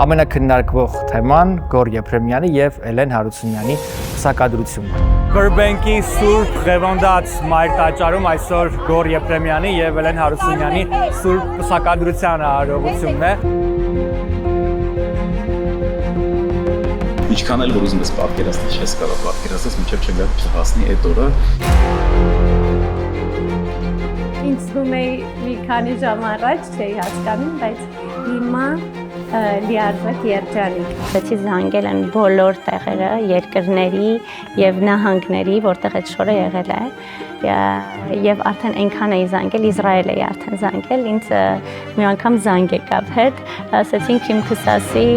ամենակննարկվող թեման Գոր Եփրեմյանի եւ Էլեն Հարությունյանի սակադրությունը։ Բրբենկի Սուրբ Ղևոնդաց մայր տաճարում այսօր Գոր Եփրեմյանի եւ Էլեն Հարությունյանի Սուրբ սակադրության արարողությունն է։ Ինչքան էլ որ ուզում ես պատկերացնել, չես կարող պատկերացնել, մինչև չհասնի այդ օրը։ Ինձ թվում է մի քանի ժամ առաջ չէի հասկանում, բայց հիմա լիարժեք երջանիկ։ Ցեցի զանգել են բոլոր տեղերը, երկրների եւ նահանգների, որտեղ այդ շորը եղել է։ Եվ արդեն այնքան էի զանգել, Իսրայել էի արդեն զանգել, ինձ մի անգամ զանգ եկավ հետ, ասեցին Քիմ Քսասի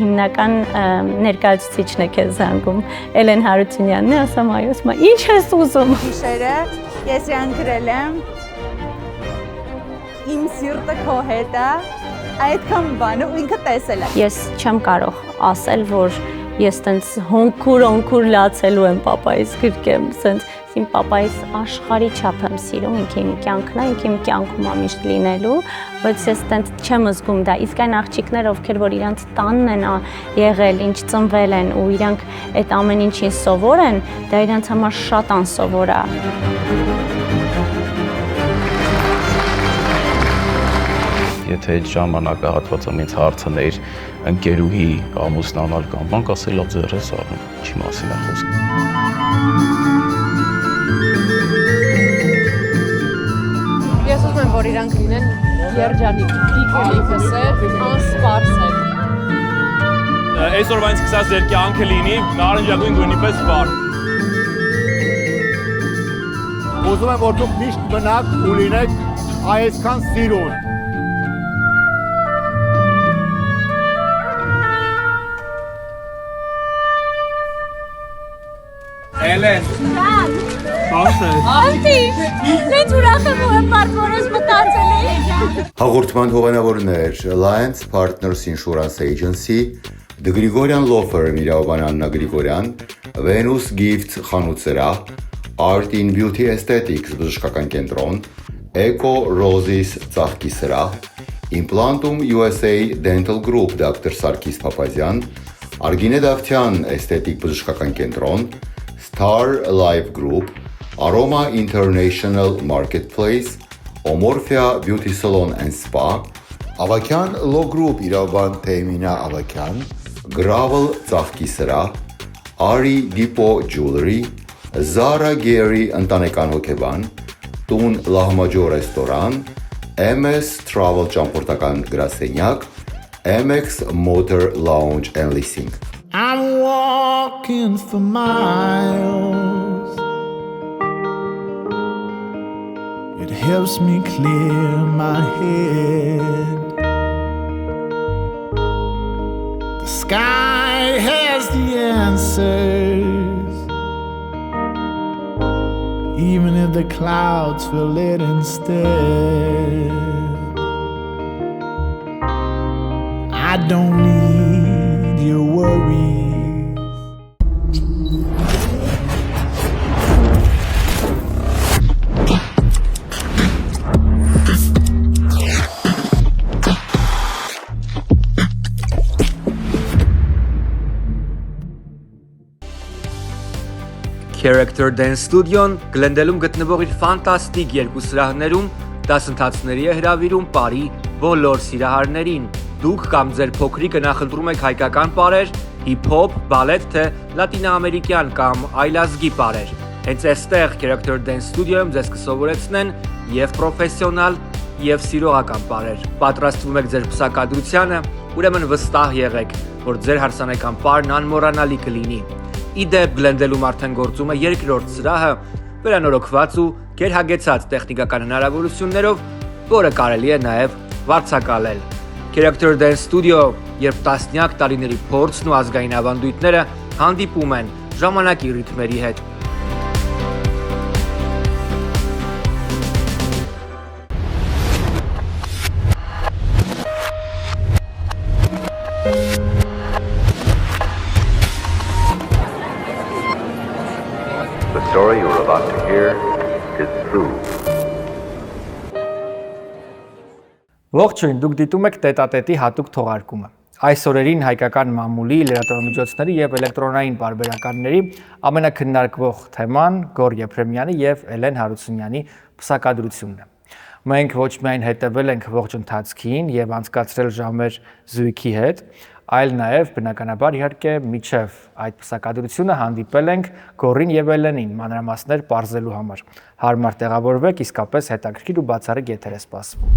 հիմնական ներկայացուցիչն է քեզ զանգում, Էլեն Հարությունյանն է, ասում այո, ասում ինչ ես ուզում։ Գիշերը ես յանգրել եմ, իմ սիրտը քո հետ է, այդքան բանը ու ինքը տեսել է։ Ես չեմ կարող ասել, որ ես տենց հոնքուր լացելու եմ պապայիս գրկեմ, սենց իմ պապայիս աշխարհի չափ եմ սիրում, ինքը իմ կյանքն է, ինքը իմ կյանքում է միշտ լինելու, բայց ես տենց չեմ զգում դա, իսկ այն աղջիկները, ովքեր որ իրանց տանն են եղել, ինչ ծնվել են ու իրանք այդ ամեն ինչին սովոր են, դա իրանց համար շատ անսովոր է։ Եթե այդ ժամանակահատվածում ինձ հարցներ ընկերուհի ամուսնանալ կամ բան, կասեի լավ ձեռս առնում, չի մասին է խոսքը։ Ես ուզում եմ, որ իրանք լինեն երջանիկ, լիքս է, անսպարս է։ Այսօրվանից սկսած ձեր կյանքը լինի նարնջագույն գույնի պես վառ։ Ուզում եմ, որ դուք միշտ մնաք ու լինեք այսքան սիրուն։ Էլեն, բանս է։ Անտի, նենց ուրախ եմ ու եմ պարտվորոս մտածել էի։ Հաղորդման հովանավորներ Alliance Partners Insurance Agency, The Grigorian Law Firm իրավաբան Աննա Գրիգորյան, Venus Gifts խանութ սրահ, Art in Beauty Aesthetics բժշկական կենտրոն, Eco Roses ծաղկի սրահ, Implantum USA Dental Group Dr. Սարգիս Փափազյան, Արգինե Դավթյան Aesthetic բժշկական կենտրոն, Star Life Group, Aroma International Marketplace, Omorphia Beauty Salon and Spa, Avakyan Law Group իրավաբան Թեյմինա Ավակյան, Gravel ծաղկի սրահ, Ari Depot Jewelry, Zara Gary ընտանեկան հոգեբան, Տուն Լահմաջո ռեստորան, MS Travel ճամփորդական գրասենյակ, MX Motor Lounge and Leasing. I'm walking for miles. It helps me clear my head. The sky has the answers, even if the clouds fill it instead. I don't need your worries. Character Dance Studio-ն Գլենդելում գտնվող իր ֆանտաստիկ երկու սրահներում դասընթացների է հրավիրում Պարի բոլոր սիրահարներին։ Դուք կամ ձեր փոքրիկը նախընտրում եք հայկական պարեր, հիփ-հոփ, բալետ, թե լատինաամերիկյան կամ այլազգի պարեր։ Հենց այստեղ Character Dance Studio-ում ձեզ կսովորեցնեն եւ պրոֆեսիոնալ, եւ սիրողական պարեր։ Պատրաստվում եք ձեր փսակադրությանը, ուրեմն վստահ եղեք, որ ձեր հարսանեկան պարն անմոռանալի կլինի։ Իդեպ Գլենդելում արդեն գործում է երկրորդ սրահը, վերանորոգված ու գերհագեցած տեխնիկական հնարավորություններով, որը կարելի է նաև վարձակալել։ Character Dance Studio, երբ տասնյակ տարիների փորձն ու ազգային ավանդույթները հանդիպում են ժամանակի ռիթմերի հետ։ The story you're about to hear is true. Ողջույն, դուք դիտում եք տետատետի հատուկ թողարկումը։ Այս օրերին հայկական մամուլի, լրատվամիջոցների եւ էլեկտրոնային բարբերականների ամենակննարկվող թեման Գոր Եփրեմյանի եւ Էլեն Հարությունյանի պսակադրությունն է։ Մենք ոչ միայն հետևել ենք ողջ ընթացքին եւ անցկացրել ժամեր զույգի հետ, այլ նաեւ բնականաբար իհարկե միջև այդ պսակադրությունը հանդիպել ենք Գորին եւ Էլենին մանրամասներ պարզելու համար։ Հարմար տեղավորվեք, իսկապես հետաքրքիր ու բացառիկ եթեր է սպասվում։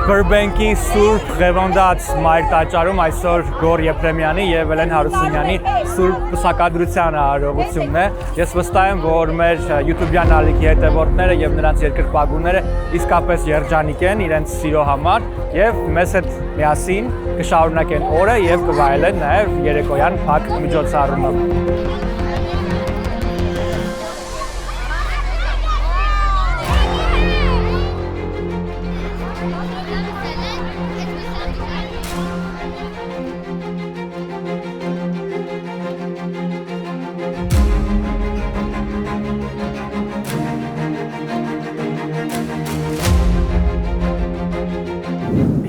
Burbank-ի Սուրբ Ղևոնդաց մայր տաճարում այսօր Գոր Եփրեմյանի եւ Էլեն Հարությունյանի Սուրբ պսակադրության արարողությունն է։ Ես վստահ եմ, որ մեր YouTube-յան ալիքի հետևորդները եւ նրանց երկրպագուները իսկապես երջանիկ են իրենց սիրո համար եւ մեզ հետ միասին կշարունակեն օրը եւ կվայելեն նաեւ երեկոյան փակ միջոցառումը։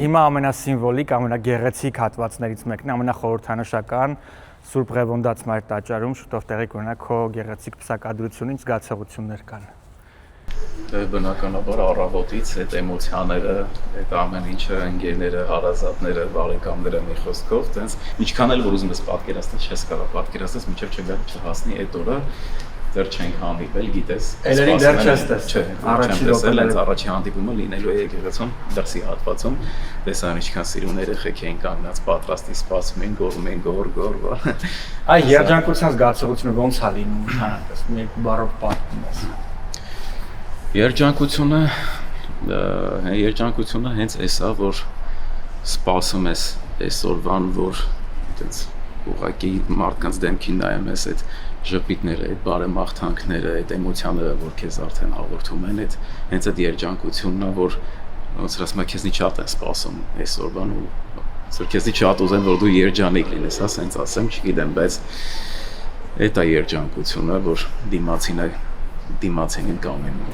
Հիմա ամենասիմվոլիկ, ամենագեղեցիկ հատվածներից մեկն է, ամենախորհրդանշական Սուրբ Ղևոնդաց մայր տաճարում շուտով տեղի կունենա քո գեղեցիկ պսակադրությունից զգացողություններ կան։ Բնականաբար առավոտից այդ էմոցիաները, այդ ամեն ինչը, ընկերները, հարազատները, բարեկամները մի խոսքով, տենց ինչքան էլ որ ուզում ես պատկերացնել, չես կարող պատկերացնել, մինչև չհասնի այդ օրը, դեռ չենք հանդիպել, գիտես։ Էլենին դեռ չես տեսել։ Առաջին րոպեներից առաջի հանդիպումը լինելու է եկեղեցում դրսի հատվածում։ Տեսան ինչքան սիրուն երեխեք էին կանգնած պատրաստի սպասում են, գոռում են գոր։ Այ երջանկության զգացողությունը ոնց է լինում ընդհանրապես, մի բառով պատմում ես։ Երջանկությունը հենց էսա, որ սպասում ես այսօրվան, որ այդպես ուղղակի մարդկանց դեմքին նայում ես այդ ժպիտները, այդ բարեմաղթանքները, այդ էմոցիաները, որ քեզ արդեն հաղորդում են, այդ հենց այդ երջանկությունն է, որ ոնց ասում եմ, քեզնի շատ են սպասում այսօրվան ու քեզնի շատ ուզեն, որ դու երջանիկ լինես, հա, սենց ասեմ, չգիտեմ, բայց այդ է երջանկությունը, որ դիմացին կամենում։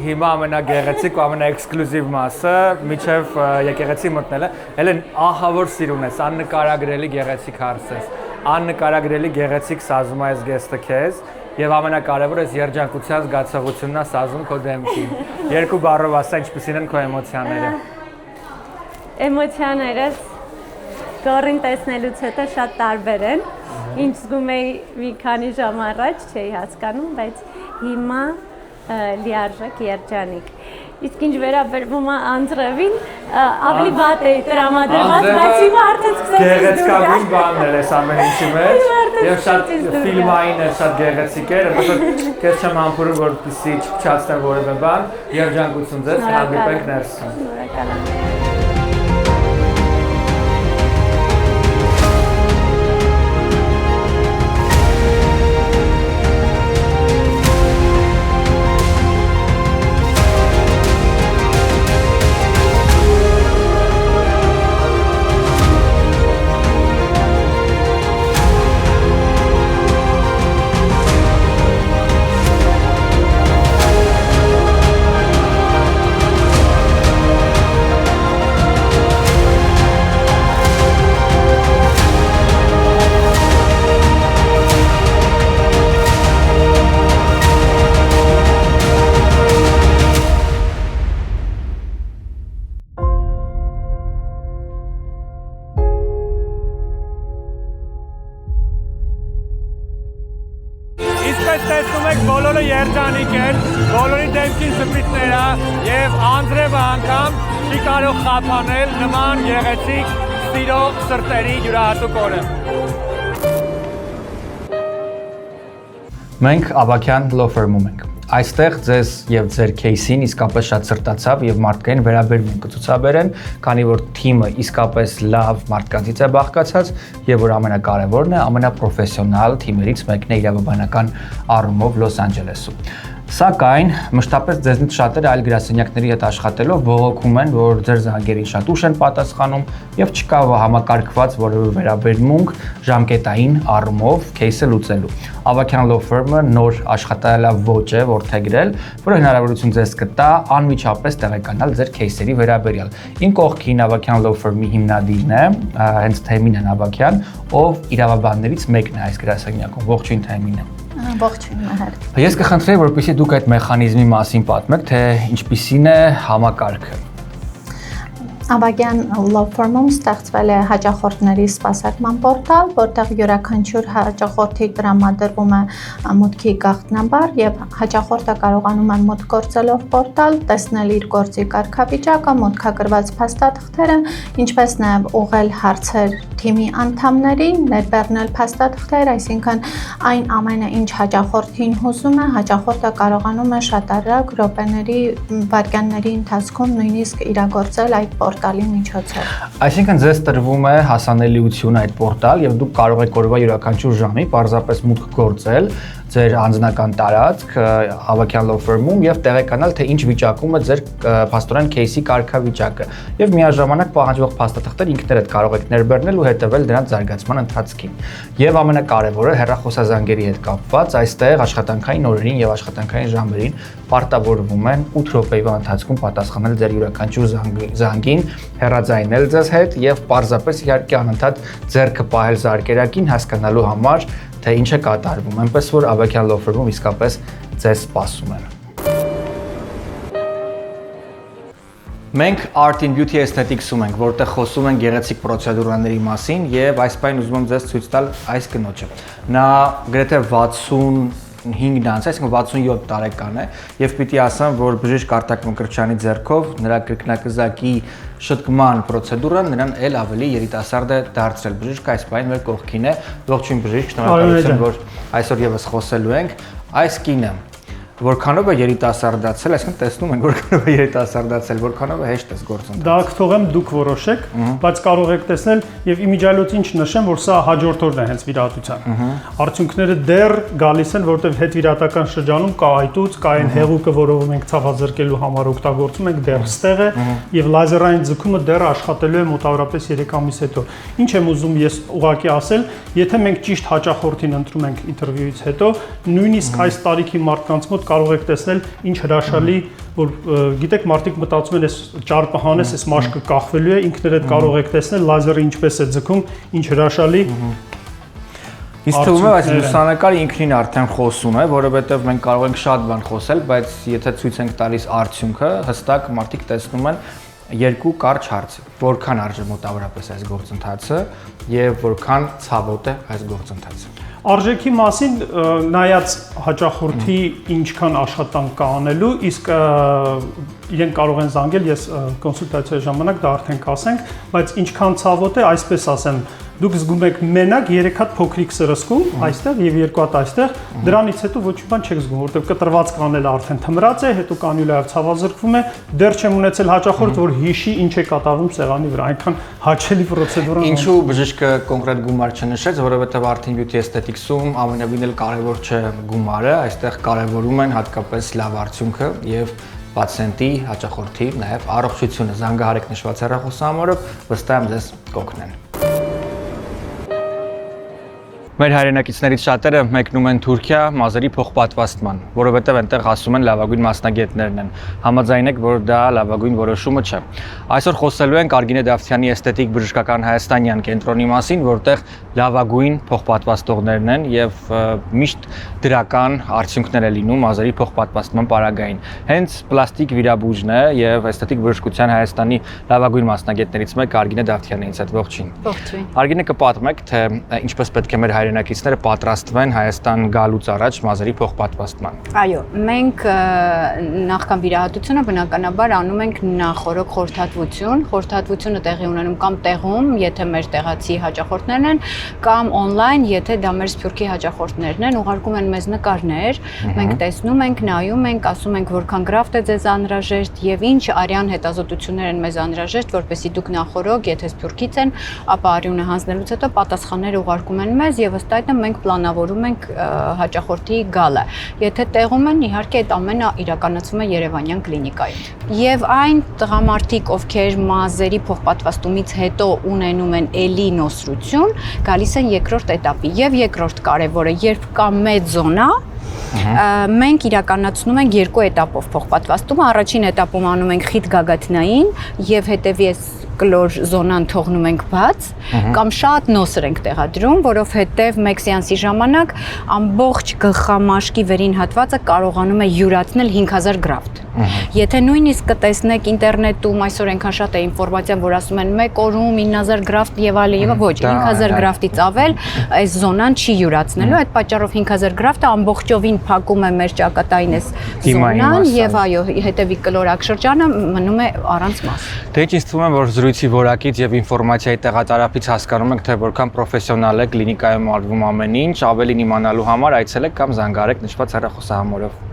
Հիմա ամենագեղեցիկ ու ամենաէքսկլյուզիվ մասը միջև եկեղեցի մտնելը։ Էլեն, ահավոր սիրուն ես, աննկարագրելի գեղեցիկ հարց ես, աննկարագրելի գեղեցիկ սազում այս գեստը քեզ եւ ամենակարևորը այս երջանկության զգացողությունն է սազում քո դեմքին։ Երկու բառով ասա, ինչպիսին են քո էմոցիաները։ Էմոցիաներս Գորին տեսնելուց հետո շատ տարբեր են։ Ինչ զգում էի մի քանի ժամ առաջ, չէի հասկանում, բայց հիմա լիարժեք երջանիկ։ Իսկ ինչ վերաբերվում է անձրևին, ավելի վատ էի տրամադրված, բայց հիմա արդեն սկսեցի դուրս գալ։ Գեղեցկագույն բանն էր այս ամեն ինչի մեջ, եւ շատ ֆիլմային է, շատ գեղեցիկ էր, որովհետեւ քեզ չեմ համբուրում, որպեսզի չփչացնեմ որևէ բան, երջանկություն ձեզ, հանդիպենք ներսում։ Շնորհակալ եմ։ Տեսնում եք բոլորը երջանիկ են, բոլորի դեմքին ժպիտները եւ անձրևը անգամ չի կարող խափանել նման գեղեցիկ սիրո սրտերի յուրահատուկ օրը։ Մենք Աբակյան Law Firm-ում ենք։ Այստեղ ձեզ եւ ձեր кейսին իսկապես շատ սրտացավ եւ մարդկային վերաբերմունք կցուցաբերեն, քանի որ թիմը իսկապես լավ մարդկանցից է բաղկացած եւ որ ամենակարևորն է, ամենապրոֆեսիոնալ թիմերից մեկն է իրավաբանական առումով Լոս Անջելեսում։ Սակայն մշտապես ձեզնից շատերը այլ գրասենյակների հետ աշխատելով բողոքում են, որ ձեր զանգերին շատ ուշ են պատասխանում եւ չկա համակարգված որևէ վերաբերմունք ժամկետային առումով кейսը լուծելու։ Ավագյան Law Firm-ը նոր աշխատալավ ոճ է որդեգրել, որը հնարավորություն ձեզ կտա անմիջապես տեղեկանալ ձեր кейսերի վերաբերյալ։ Իմ կողքին Ավագյան Law Firm-ի հիմնադիրն է, հենց Թեմին Ավագյան, ով իրավաբաններից մեկն է այս գրասենյակում։ Ողջույն Թեմին։ Ողջույն Մահեր։ Ես կխնդրեի, որպեսզի դուք այդ մեխանիզմի մասին պատմեք, թե ինչպիսին է համակարգը։ Ավագյան Law Firm-ում ստեղծվել է հաճախորդների սպասարկման պորտալ, որտեղ յուրաքանչյուր հաճախորդի տրամադրվում է մուտքի գաղտնաբար եւ հաճախորդը կարողանում է մուտք գործելով պորտալ տեսնել իր գործի կարգավիճակը, մուտքագրված փաստաթղթերը, ինչպես նաեւ ուղղել հարցեր թիմի անդամներին, ներբեռնել փաստաթղթեր, այսինքն այն ամենը, ինչ հաճախորդին հուզում է, հաճախորդը կարողանում է շատ արագ րոպեների, վայրկյանների ընթացքում նույնիսկ իրագործել այդ պորտալի միջոցով։ Այսինքն ձեզ տրվում է հասանելիություն այդ պորտալ եւ դուք կարող եք օրվա յուրաքանչյուր ժամի պարզապես մուտք գործել ձեր անձնական տարածք Ավագյան Law Firm-ում եւ տեղեկանալ թե ինչ վիճակում է ձեր փաստորեն кейսի կարգավիճակը եւ միաժամանակ պահանջվող փաստաթղթեր ինքներդ կարող եք ներբեռնել ու հետևել դրանց զարգացման ընթացքին։ Եվ ամենակարևորը հեռախոսազանգերի հետ կապված այստեղ աշխատանքային օրերին եւ աշխատանքային ժամերին պարտավորվում են 8 րոպեվա ընթացքում պատասխանել ձեր յուրաքանչյուր զանգին, հեռաձայնել ձեզ հետ եւ պարզապես իհարկե անընդհատ ձեռքը պահել զարկերակին հասկանալու համար թե ինչ է կատարվում, այնպես որ Ավագյան Law Firm-ում իսկապես ձեզ սպասում են։ Մենք Art in Beauty Aesthetics-ում ենք, որտեղ խոսում ենք գեղեցիկ պրոցեդուրաների մասին եւ այս պայն ուզում եմ ձեզ ցույց տալ այս կնոջը։ Նա գրեթե 65-ն անց, այսինքն 67 տարեկան է եւ պիտի ասեմ, որ բժիշկ Արտակ Մկրտչյանի ձեռքով նրա կրկնակզակի շտկման պրոցեդուրան նրան էլ ավելի երիտասարդ է դարձրել։ Բժիշկը այս պայն մեր կողքին է։ Ողջույն բժիշկ, շնորհակալություն, որ այսօր եւս խոսելու ենք։ Այս կինը որքանով է երիտասարդացել, այսինքն տեսնում ենք որքանով է երիտասարդացել, որքանով է հեշտ է գործընթացը։ Դա կթողեմ դուք որոշեք, բայց կարող եք տեսնել եւ իմիջիալոց ինչ նշեմ, որ սա հաջորդ օրն է հենց վիրահատության։ Արդյունքները դեռ գալիս են, որտեղ հետվիրահատական շրջանում կա այտուց, կա այն հեղուկը, որով մենք ցավազրկելու համար օգտագործում ենք, դեռ ստեղ է եւ լազերային ձգումը դեռ աշխատելու է մոտավորապես 3 ամիս հետո։ Ինչ եմ ուզում ես ուղղակի ասել, եթե մենք ճիշտ հաճախորդին ընտրում ենք ինտերվյուից հետո, նույնիսկ այս տարիքի մարդկանց մոտ կարող եք տեսնել ինչ հրաշալի, որ գիտեք մարդիկ մտածում են, այս ճարպը հանես, այս մաշկը կախվելու է, ինքներդ կարող եք տեսնել լազերը ինչպես է ձգում, ինչ հրաշալի։ Ինձ թվում է, այս լուսանկարը ինքնին արդեն խոսում է, որովհետև մենք կարող ենք շատ բան խոսել, բայց եթե ցույց ենք տալիս արդյունքը, հստակ մարդիկ տեսնում են երկու կարճ հարց, որքան արժե մոտավորապես այս գործընթացը եւ որքան ցավոտ է այս գործընթացը։ Արժեքի մասին նայած հաճախորդի ինչքան աշխատանք կա անելու, իսկ իրենք կարող են զանգել, ես կոնսուլտացիայի ժամանակ դա արդեն կասենք, բայց ինչքան ցավոտ է, այսպես ասեմ, դուք զգում եք մենակ 3 հատ փոքրիկ սրսկում այստեղ եւ 2 հատ այստեղ, դրանից հետո ոչ մի բան չեք զգում, որովհետեւ կտրված կանելը արդեն թմրած է, հետո կանյուլայով ցավազրկվում է, դեռ չեմ ունեցել հաճախորդ, որ հիշի ինչ է կատարվում սեղանի վրա, այնքան հաճելի պրոցեդուրա։ Ինչու բժիշկը կոնկրետ գումար չնշեց, որովհետեւ Art in Beauty Aesthetics-ում ամենևին էլ կարևոր չէ գումարը, այստեղ կարևորում են հատկապես լավ արդյունքը եւ պացիենտի, հաճախորդի, նաեւ առողջությունը։ Զանգահարեք նշված հեռախոսահամարով, վստահ եմ ձեզ կօգնեն։ Մեր հայրենակիցներից շատերը մեկնում են Թուրքիա մազերի փոխպատվաստման, որովհետև այնտեղ ասում են լավագույն մասնագետներն են։ Համաձայնեք, որ դա լավագույն որոշումը չէ։ Այսօր խոսելու ենք Արգինե Դավթյանի էսթետիկ բժշկական հայաստանյան կենտրոնի մասին, որտեղ լավագույն փոխպատվաստողներն են եւ միշտ դրական արդյունքներ է լինում մազերի փոխպատվաստման պարագային։ Հենց պլաստիկ վիրաբույժն է եւ էսթետիկ բժշկության Հայաստանի լավագույն մասնագետներից մեկը Արգինե Դավթյանն է ինձ հետ ողջույն։ Ողջույն։ Արգինե, կպատմեք, թե ինչպես պետք է մեր հայրենակիցները պատրաստվում են Հայաստան գալուց առաջ մազերի փոխպատվաստման։ Այո, մենք նախքան վիրահատությունը բնականաբար անում ենք նախորոք խորհրդատվություն։ Խորհրդատվությունը տեղի ունենում կամ տեղում, եթե մեր տեղացի հաճախորդներն են, կամ on-line, եթե դա մեր Սփյուռքի հաճախորդներն են, ուղարկում են մեզ նկարներ, մենք տեսնում ենք, նայում ենք, ասում ենք որքան գրաֆտ է ձեզ անհրաժեշտ եւ ինչ արյան հետազոտություններ են մեզ անհրաժեշտ, որպեսզի դուք նախորոք, եթե Սփյուռքից են, ապա արյունը հանձնելուց հետո պատասխաններ ուղարկում են մեզ եւ ըստ այդմ մենք պլանավորում ենք հաճախորդի գալը։ Եթե տեղում են, իհարկե այդ ամենը իրականացվում է Երևանյան կլինիկայում։ Եվ այն տղամարդիկ, ովքեր մազերի փոխպատվաստումից հետո ունենում են էլի նոսրություն, գալիս են երկրորդ этаպի եւ երկրորդ կարևորը, երբ կա մեծ զոնա, մենք իրականացնում ենք երկու этаպով փոխպատվաստումը։ Առաջին этаպում անում ենք խիտ գագաթնային եւ հետեւի կլոր զոնան թողնում ենք բաց կամ շատ նոսր ենք տեղադրում, որովհետև մեկ սեանսի ժամանակ ամբողջ գլխամաշկի վերին հատվածը կարողանում է յուրացնել 5000 գրաֆտ։ Եթե նույնիսկ կտեսնեք ինտերնետում այսօր այնքան շատ է ինֆորմացիա, որ ասում են մեկ օրում 9000 գրաֆտ եւ այլն եւ ոչ, 5000 գրաֆտից ավել այս զոնան չի յուրացնելու, այդ պատճառով 5000 գրաֆտը ամբողջովին փակում է մեր ճակատային այս զոնան եւ այո, հետեւի կլորակ շրջանը մնում է առանց մաս։ Դե ինձ թվում է, որ զրույցի որակից եւ ինֆորմացիայի տեղատարափից հասկանում ենք, թե որքան պրոֆեսիոնալ է կլինիկայում արվում ամեն ինչ, ավելին իմանալու համար այցելեք կամ զանգարեք նշված հեռախոսահամարով։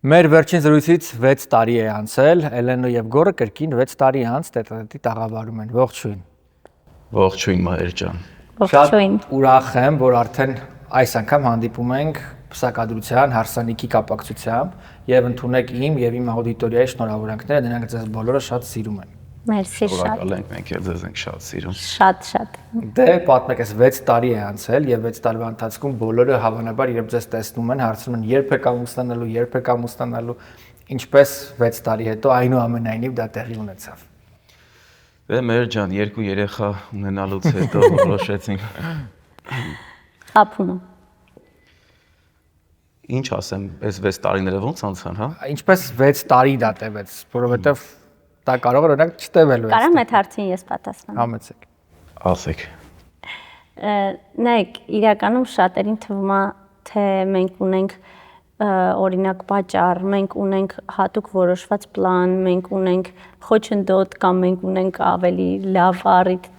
Մեր վերջին զրույցից 6 տարի է անցել, Էլենը եւ Գորը կրկին 6 տարի անց տետատետի տաղավարում են։ Ողջույն։ Ողջույն Մահեր ջան։ Շատ ուրախ եմ, որ արդեն այս անգամ հանդիպում ենք պսակադրության հարսանիքի կապակցությամբ եւ ընդունեք իմ եւ իմ աուդիտորիայի շնորհավորանքները, նրանք ձեզ բոլորը շատ սիրում են։ Մերսի շատ։ Շնորհակալ ենք, մենք էլ ձեզ ենք շատ սիրում։ Շատ։ Դե պատմեք, այս 6 տարի է անցել եւ 6 տարվա ընթացքում բոլորը հավանաբար երբ ձեզ տեսնում են, հարցնում են երբ եք ամուսնանալու, ինչպես 6 տարի հետո այնուամենայնիվ դա տեղի ունեցավ։ Դե Մահեր ջան, 2 երեխա ունենալուց հետո որոշեցինք խափումը։ Ինչ ասեմ, այս 6 տարիները ոնց անցան, հա։ Ինչպես 6 տարի դա տևեց, որովհետեւ դա կարող է օրինակ չտևելու է։ Կարամ այդ հարցին ես պատասխանեմ։ Համեցեք։ Ասեք։ Նայեք, իրականում շատերին թվում է, թե մենք ունենք օրինակ պատճառ, մենք ունենք հատուկ որոշված պլան, մենք ունենք խոչընդոտ կամ մենք ունենք ավելի լավ առիթ։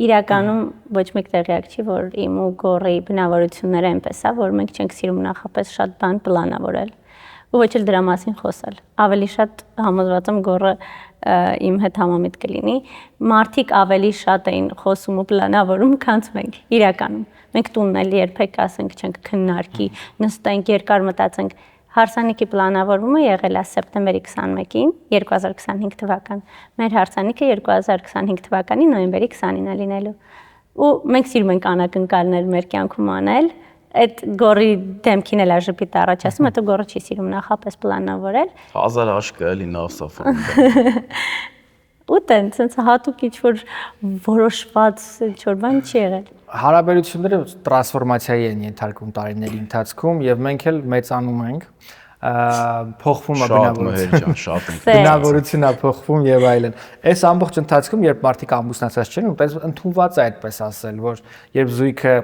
Իրականում ոչ մեկ տեղյակ չի, որ իմ ու Գորի բնավորությունները այնպես է, որ մենք չենք սիրում նախապես շատ բան պլանավորել ու ոչ էլ դրա մասին խոսել։ Ավելի շատ համոզված եմ Գորը իմ հետ համամիտ կլինի։ Մարդիկ ավելի շատ էին խոսում ու պլանավորում, քան մենք իրականում։ Մենք տունն էլ երբեք ասենք չենք քննարկի, նստենք, երկար մտածենք։ Հարսանիքի պլանավորումը եղել է սեպտեմբերի 21-ին 2025 թվական։ Մեր հարսանիքը 2025 թվականի նոյեմբերի 20-ին է լինելու։ Ու մենք սիրում ենք անակնկալներ մեր կյանքում անել։ Այդ Գորի դեմքին էլ աժպիտ առաջ ասում, հետո Գորը չի սիրում նախապես պլանավորել։ 1000 աշկը էլի նավսաֆոն։ Ու տենց հատուկ ինչ-որ որոշված ինչ-որ բան չի եղել։ Հարաբերությունները տրանսֆորմացիայի են ենթարկում տարիների ընթացքում եւ մենք էլ մեծանում ենք, փոխվում է բնավորությունը փոխվում եւ այլն։ Այս ամբողջ ընթացքում, երբ մարդիկ ամուսնացած չեն, ընդունված է այդպես ասել, որ երբ զույգը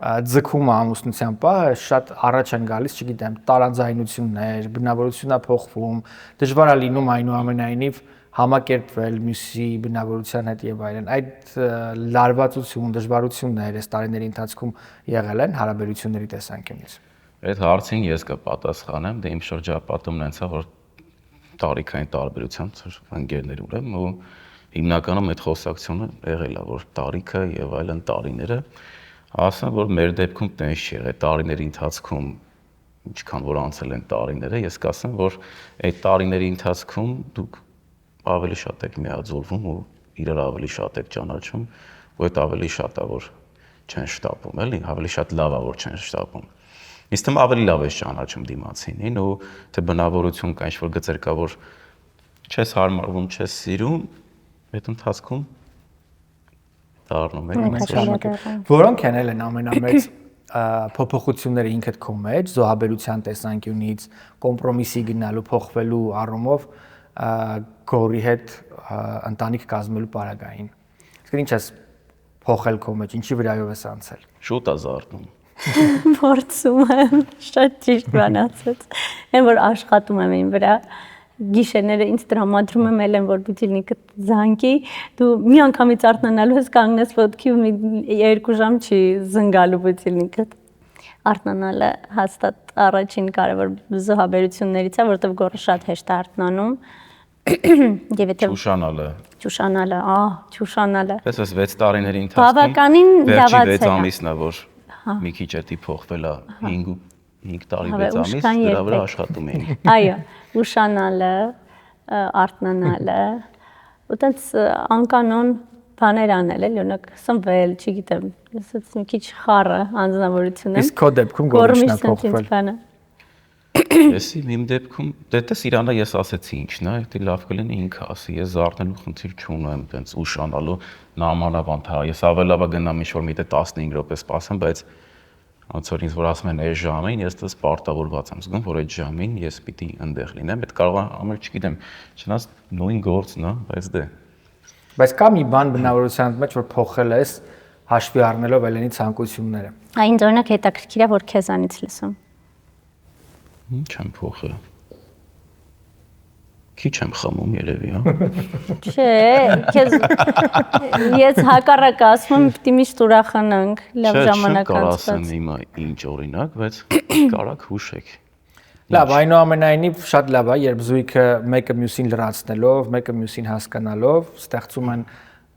ձգում է ամուսնության պահը, շատ առաջ են գալիս, չգիտեմ, տարանձայնություններ, բնավորությունն է փոխվում, դժվար է լինում այնուամենայնիվ համակերպվել մյուսի բնավորության հետ եւ այլն։ Այդ լարվածություն, դժվարություններ այս տարիների ընթացքում եղել են հարաբերությունների տեսանկյունից։ Այդ հարցին ես կպատասխանեմ, դե իմ շրջապատումն այնց է, որ տարիքային տարբերությամբ ընկերներ ունեմ ու հիմնականում այդ խոսակցությունը եղել է, որ տարիքը եւ այլն տարիները, ասեմ, որ մեր դեպքում տենց չի եղել տարիների ընթացքում, ինչքան որ անցել են տարիները, ես կասեմ, որ այդ տարիների ընթացքում դուք ավելի շատ եք միաձուլվում ու իրար ավելի շատ եք ճանաչում, ու այդ ավելի շատ է, որ չեն շտապում, էլի, ավելի շատ լավ է, որ չեն շտապում։ Իսկ թվում ավելի լավ է ճանաչում դիմացինին ու թե բնավորություն կա, ինչ-որ գծեր կա, որ չես հարմարվում, չես սիրում, այդ ընթացքում դառնում եք։ Որոնք են ելն ամենամեծ փոփոխությունները ինքդ քո մեջ, զոհաբերության տեսանկյունից, կոմպրոմիսի գնալու, փոխվելու առումով Գորի հետ ընտանիք կազմելու պարագային։ Իսկ ինչ ես փոխել քո մեջ, ինչի վրայով ես անցել։ Շուտ է զարթնում։ Փորձում եմ, շատ ճիշտ բան ասած։ Այն որ աշխատում եմ այն վրա, գիշերները ինձ տրամադրում եմ ելեմ, որ բուտիլնիկը զանգի, դու մի անգամից արթնանալու ես կանգնես ոտքի ու 2 ժամ չի զնգալու բուտիլնիկը։ Արթնանալը հաստատ առաջին կարևոր զոհաբերություններից է, որովհետև գորը շատ հեշտ է արթնանում։ Եվ եթե ճուշանալը, ճուշանալը։ Պես 6 տարիների բավականին լավացել է։ Վերջի 6 ամիսն է, որ մի քիչ էտի փոխվել է 5 տարի 6 ամիս, դրա վրա աշխատում էինք։ Այո, ուշանալը, արթնանալը, ուտենց անկանոն բաներ անել, էլի, օրինակ սնվել, չգիտեմ, ասած մի քիչ խառը անձնավորություն եմ։ Իսկ քո դեպքում գորշն է փոխվել։ Էսի իմ դեպքում դե Իրանը ես ասեցի ինչն է, դե լավ կլինի ինքը ասի, ես զարթնելու խնդիր չունեմ, տենց ուշանալու նամանավանդ հա, ես ավելավա գնամ ինչ-որ միտը 15 րոպե սպասեմ, բայց ոնց որ ինձ որ ասում են այս ժամին, ես դες պարտավորված եմ զգում, որ այդ ժամին ես պիտի այնտեղ լինեմ, այդ կարող է ամեն չգիտեմ, չնայած նույն գործն է, բայց դե։ Բայց կա մի բան բնավորության մեջ, որ փոխել ես հաշվի առնելով Էլենի ցանկությունները։ Այն օրինակ հետաքրքիր է, որ քեզանից լսում։ Չեմ փոխել։ Քիչ եմ խմում երևի, հա։ Չէ, քեզ ես հակառակ ասում եմ, պիտի միշտ ուրախանանք, լավ ժամանակ անցկացնենք։ Չէ, չեմ ասեմ հիմա ինչ օրինակ, բայց կարաք հուշեք։ Լավ, այնուամենայնիվ շատ լավ է, երբ զույգը մեկը մյուսին լրացնելով, մեկը մյուսին հասկանալով ստեղծում են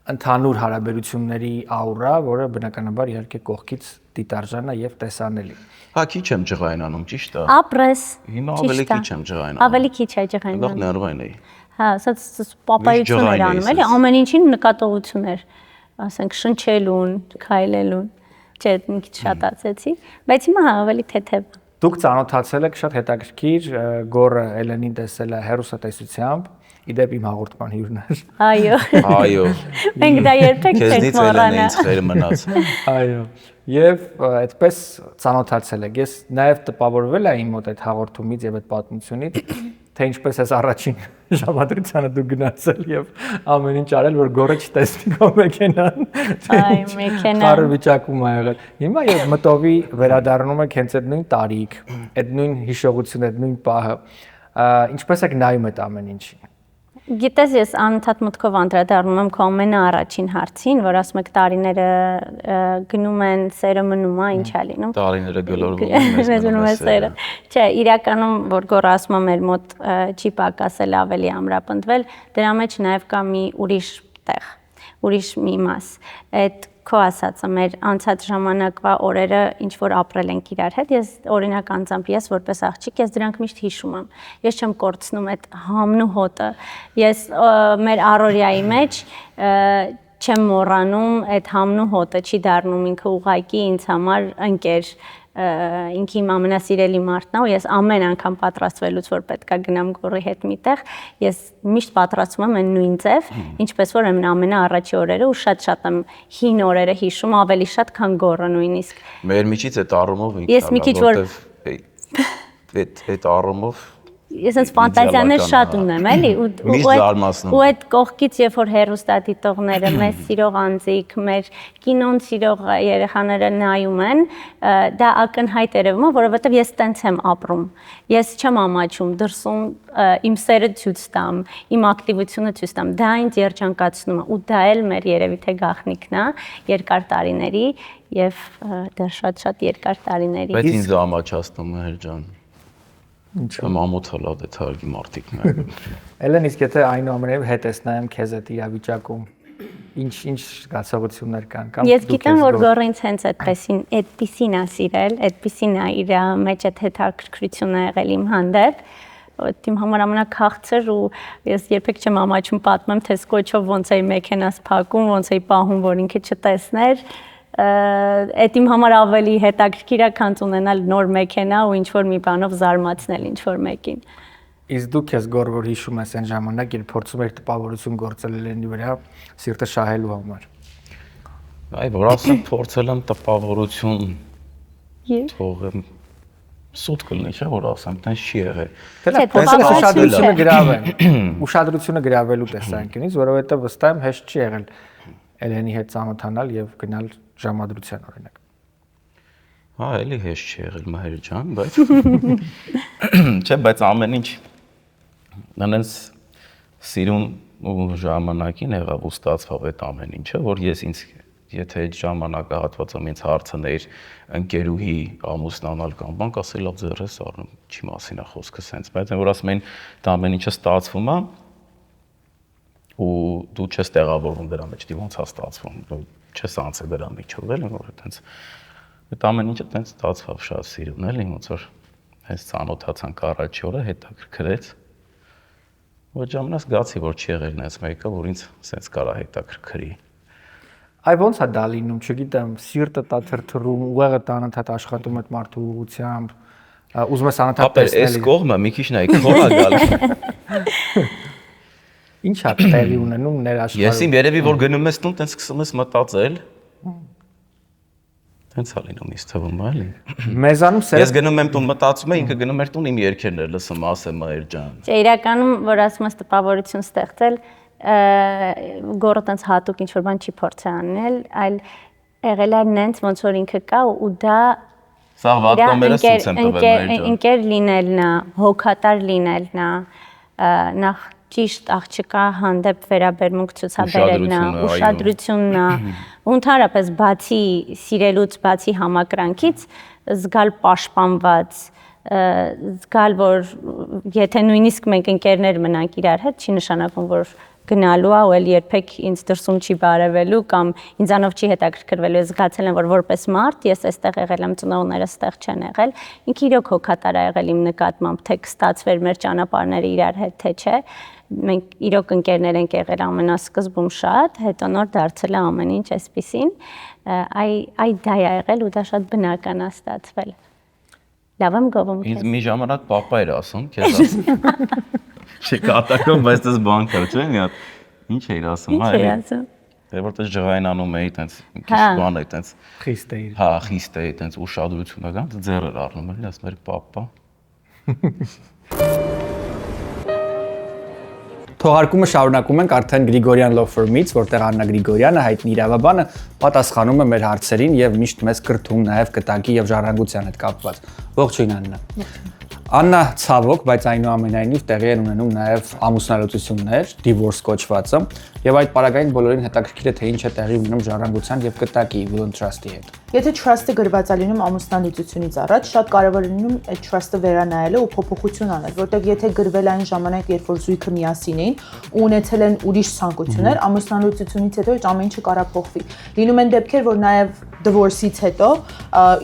ընդհանուր հարաբերությունների աուրա, որը բնականաբար իհարկե կողքից դիտարժան է եւ տեսանելի։ Հա, քիչ եմ ջղայնանում, ճիշտ է։ Ապրես։ Հիմա ավելի քիչ եմ ջղայնանում։ Ավելի քիչ է ջղայնանում։ Այնտեղ ներվային էի։ Հա, ասած պապայություններ անում, էլի, ամեն ինչին նկատողություններ, ասենք շնչելուն, քայլելուն։ Չէ, մի քիչ շատացեցի, բայց հիմա ավելի թեթև։ Դուք ծանոթացել եք շատ հետաքրքիր, գորը Էլենին տեսել է հեռուստատեսությամբ, իդեպ իմ հաղորդման հյուրն էր։ Այո։ Այո։ Մենք դա երբեք չենք Քեզնից Էլենը ինձ խեր մնաց։ Այո։ Եվ այդպես ծանոթացել եք։ Ես նաև տպավորվել եմ իմ մոտ այդ հաղորդումից եւ այդ պատմությունից, թե ինչպես ես առաջին ժամադրությանը դու գնացել եւ ամեն ինչ արել, որ գորը չտեսնի քո մեքենան։ Այ մեքենան։ Խառը վիճակում ա եղել։ Հիմա եւ մտովի վերադառնում եք հենց այդ նույն տարիք, այդ նույն հիշողությունը, այդ նույն պահը։ Ինչպես եք նայում այդ ամեն ինչին։ Գիտես, ես անընդհատ մտքով անդրադառնում եմ քո ամենաառաջին հարցին, որ ասում եք տարիները գնում են, սերը մնում է, ինչ է լինում։ Տարիները գլորվում են, մեզ մնում է սերը։ Չէ, իրականում որ գոռ ասում եմ, մեր մոտ չի պակասել ավելի ամրապնդվել, դրա մեջ նաև կա մի ուրիշ տեղ, ուրիշ մի մաս։ Այդ քո ասածը մեր անցած ժամանակվա օրերը ինչ որ ապրել ենք իրար հետ, ես օրինակ անձամբ ես որպես աղջիկ ես դրանք միշտ հիշում եմ։ Ես չեմ կորցնում այդ համն ու հոտը։ Ես մեր առօրյայի մեջ չեմ մոռանում այդ համն ու հոտը, չի դառնում ինքը ուղղակի ինձ համար ընկեր, ինքը իմ ամենասիրելի մարդն է ու ես ամեն անգամ պատրաստվելուց որ պետքա գնամ գորի հետ միտեղ, ես միշտ պատրաստվում եմ այն նույն ձև, ինչպես որ ամենաառաջի օրերը ու շատ եմ հին օրերը հիշում ավելի շատ, քան գորը նույնիսկ։ Մեր միջից այդ առումով ես մի քիչ որ այդ առումով ես այս ֆանտազիաներ շատ ունեմ, էլի, ու այդ կողքից երբ որ հեռուստադիտողները, մեզ սիրող անձիկ, մեր կինոն սիրող երեխաները նայում են, դա ակնհայտ երևում է, որովհետև ես տենց եմ ապրում։ Ես չեմ ամաչում դրսում իմ սերը ցույց տամ, իմ ակտիվությունը ցույց տամ, դա ինձ երջանկացնում է ու դա էլ մեր երևի թե գաղտնիքն է երկար տարիների եւ դեռ շատ երկար տարիների։ Բայց ինձ ամաչացնում է Հերջան։ Ինչու՞ մամոթը լավ է թարգի մարտիկն է։ Էլեն, իսկ եթե այնուամենայնիվ հետ ես նայեմ քեզ այդ իրավիճակում, ինչ զգացողություններ կան կամ ես գիտեմ որ գորը ինձ հենց այդպեսին է սիրել, այդպեսին է իր մեջ այդ հետաքրքրությունը եղել իմ հանդեպ, իմ համար ամենաքաղցր ու ես երբեք չեմ ամաչում պատմեմ թե սկոչով ոնց էի մեքենաս փակում, ոնց էի պահում որ ինքը չտեսներ, այդ իմ համար ավելի հետաքրքիր է քան ունենալ նոր մեքենա ու ինչ որ մի բանով զարմացնել ինչ որ մեկին։ Իսկ դու քեզ գոր որ հիշում ես այն ժամանակ, երբ փորձում եք տպավորություն գործել Էլենի վրա սիրտը շահելու համար։ Այ որ ասեմ փորձել եմ տպավորություն թողեմ սուտ կլինի, չէ՞ որ ասեմ, տենց չի եղել։ Ուշադրությունը գրավելու տեսանկյունից, որովհետև վստահ եմ հեշտ չի եղել Էլենի հետ ծանոթանալ եւ գնալ ժամադրության օրինակ։ Հա, էլի հեշտ չի եղել Մահեր ջան, բայց չէ, բայց ամեն ինչ նենց սիրուն ու ժամանակին եղավ ու ստացվավ այդ ամեն ինչը, որ ես ինձ եթե այդ ժամանակահատվածում ինձ հարցներ ընկերուհի ամուսնանալ կամ բան, ասել լավ ձեռս առնում, չի մասին է խոսքը սենց, բայց որ ասում են դա ամեն ինչը ստացվում է ու դու չես տեղավորվում դրա մեջ, դի ոնց է ստացվում, դու չես անցել դրա միջով, էլի որ այդպես այդ ամեն ինչը այդպես ստացվավ շատ սիրուն, էլի ոնց որ հենց ծանոթացանք առաջի օրը հետաքրքրեց Որ ժամանակ զգացի, որ չի եղել նենց մեկը, որ ինձ սենց կարա հետաքրքրի։ Այ ոնց է դա լինում, չգիտեմ, սիրտը տա թրթռում, ուղեղը տանըթատ աշխատում այդ մարդու ուղղությամբ, ուզում ես անընդհատ տեսնել։ Այս կողմը մի քիչ նայեք, ո՞ր է գալիս։ Ինչ է տեղի ունենում ներ աշխարհում։ Ես իմ երևի որ գնում ես տուն, տենց սկսում ես մտածել։ Տենց է լինում ինձ թվում է, էլի։ Մեզանում սեր։ Ես գնում եմ տուն մտածում եմ, ինքը գնում էր տուն իմ երգերն էր լսում, ասեմ Մայր ջան։ Չէ, իրականում որ ասում ես տպավորություն ստեղծել, գորը տենց հատուկ ինչ որ բան չի փորձի անել, այլ եղել է նենց ոնց որ ինքը կա ու դա Սա վատկոմերը ցույց եմ տվել Մայր ջան։ Ինքեր լինելն է, հոգատար լինելն է, նախ ճիշտ աղջկա հանդեպ վերաբերմունք ցուցաբերելն է, ուշադրությունն է, ու ընդհանրապես բացի սիրելուց, բացի համակրանքից զգալ պաշտպանված, զգալ որ եթե նույնիսկ մենք ընկերներ մնանք իրար հետ, չի նշանակում որ գնալու է ու էլ երբեք ինձ դրսում չի բարևելու կամ ինձանով չի հետաքրքրվելու, ես զգացել եմ որ որպես մարդ ես այստեղ եղել եմ, ծնողներս այստեղ չեն եղել, ինքը իրոք հոգատար է եղել իմ նկատմամբ, թե կստացվեր մեր ճանապարհները իրար հետ, թե չէ, մենք իրոք ընկերներ ենք եղել ամենասկզբում շատ, հետո նոր դարձել է ամեն ինչ այսպեսին, այ դա է եղել ու դա շատ բնական է ստացվել։ Լավ եմ գովում քեզ։ Ինձ մի ժամանակ papa էր ասում, քեզ ասում։ Չի կատակում, բայց դες բան կար, չէ՞ մի հատ։ Ինչ էիր ասում, հա։ Ինչ էի ասում։ Դե որտես ջղայնանում էի, տենց քիչ բան է, տենց խիստ էի։ Հա, խիստ էի, տենց ուշադրություն ական, ձեռեր առնում էի, ասում էր papa։ Թողարկումը շարունակում ենք արդեն Գրիգորյան Law Firm-ից, որտեղ Աննա Գրիգորյանը հայտնի իրավաբանը պատասխանում է մեր հարցերին եւ միշտ մեզ կրթում նաեւ կտակի եւ ժառանգության հետ կապված։ Ողջույն Աննա։ Աննա ցավոք, բայց այնուամենայնիվ տեղի են ունենում նաև ամուսնալուծություններ, divorce կոչվածը, եւ այդ պարագային բոլորին հետաքրքիր է թե ինչ է տեղի ունենում ժառանգության եւ կտակի will and trust-ի հետ։ Եթե trust-ը գրված է լինում ամուսնալուծությունից առաջ, շատ կարևոր է լինում այդ trust-ը վերանայելը ու փոփոխություն անել, որտեղ եթե գրվել այն ժամանակ, երբ որ զույգը միասին էին ու ունեցել են ուրիշ ցանկություններ, ամուսնալուծությունից հետո այդ ամեն ինչը կարա փոխվի։ Լինում են դեպքեր, որ նաև divorce-ից հետո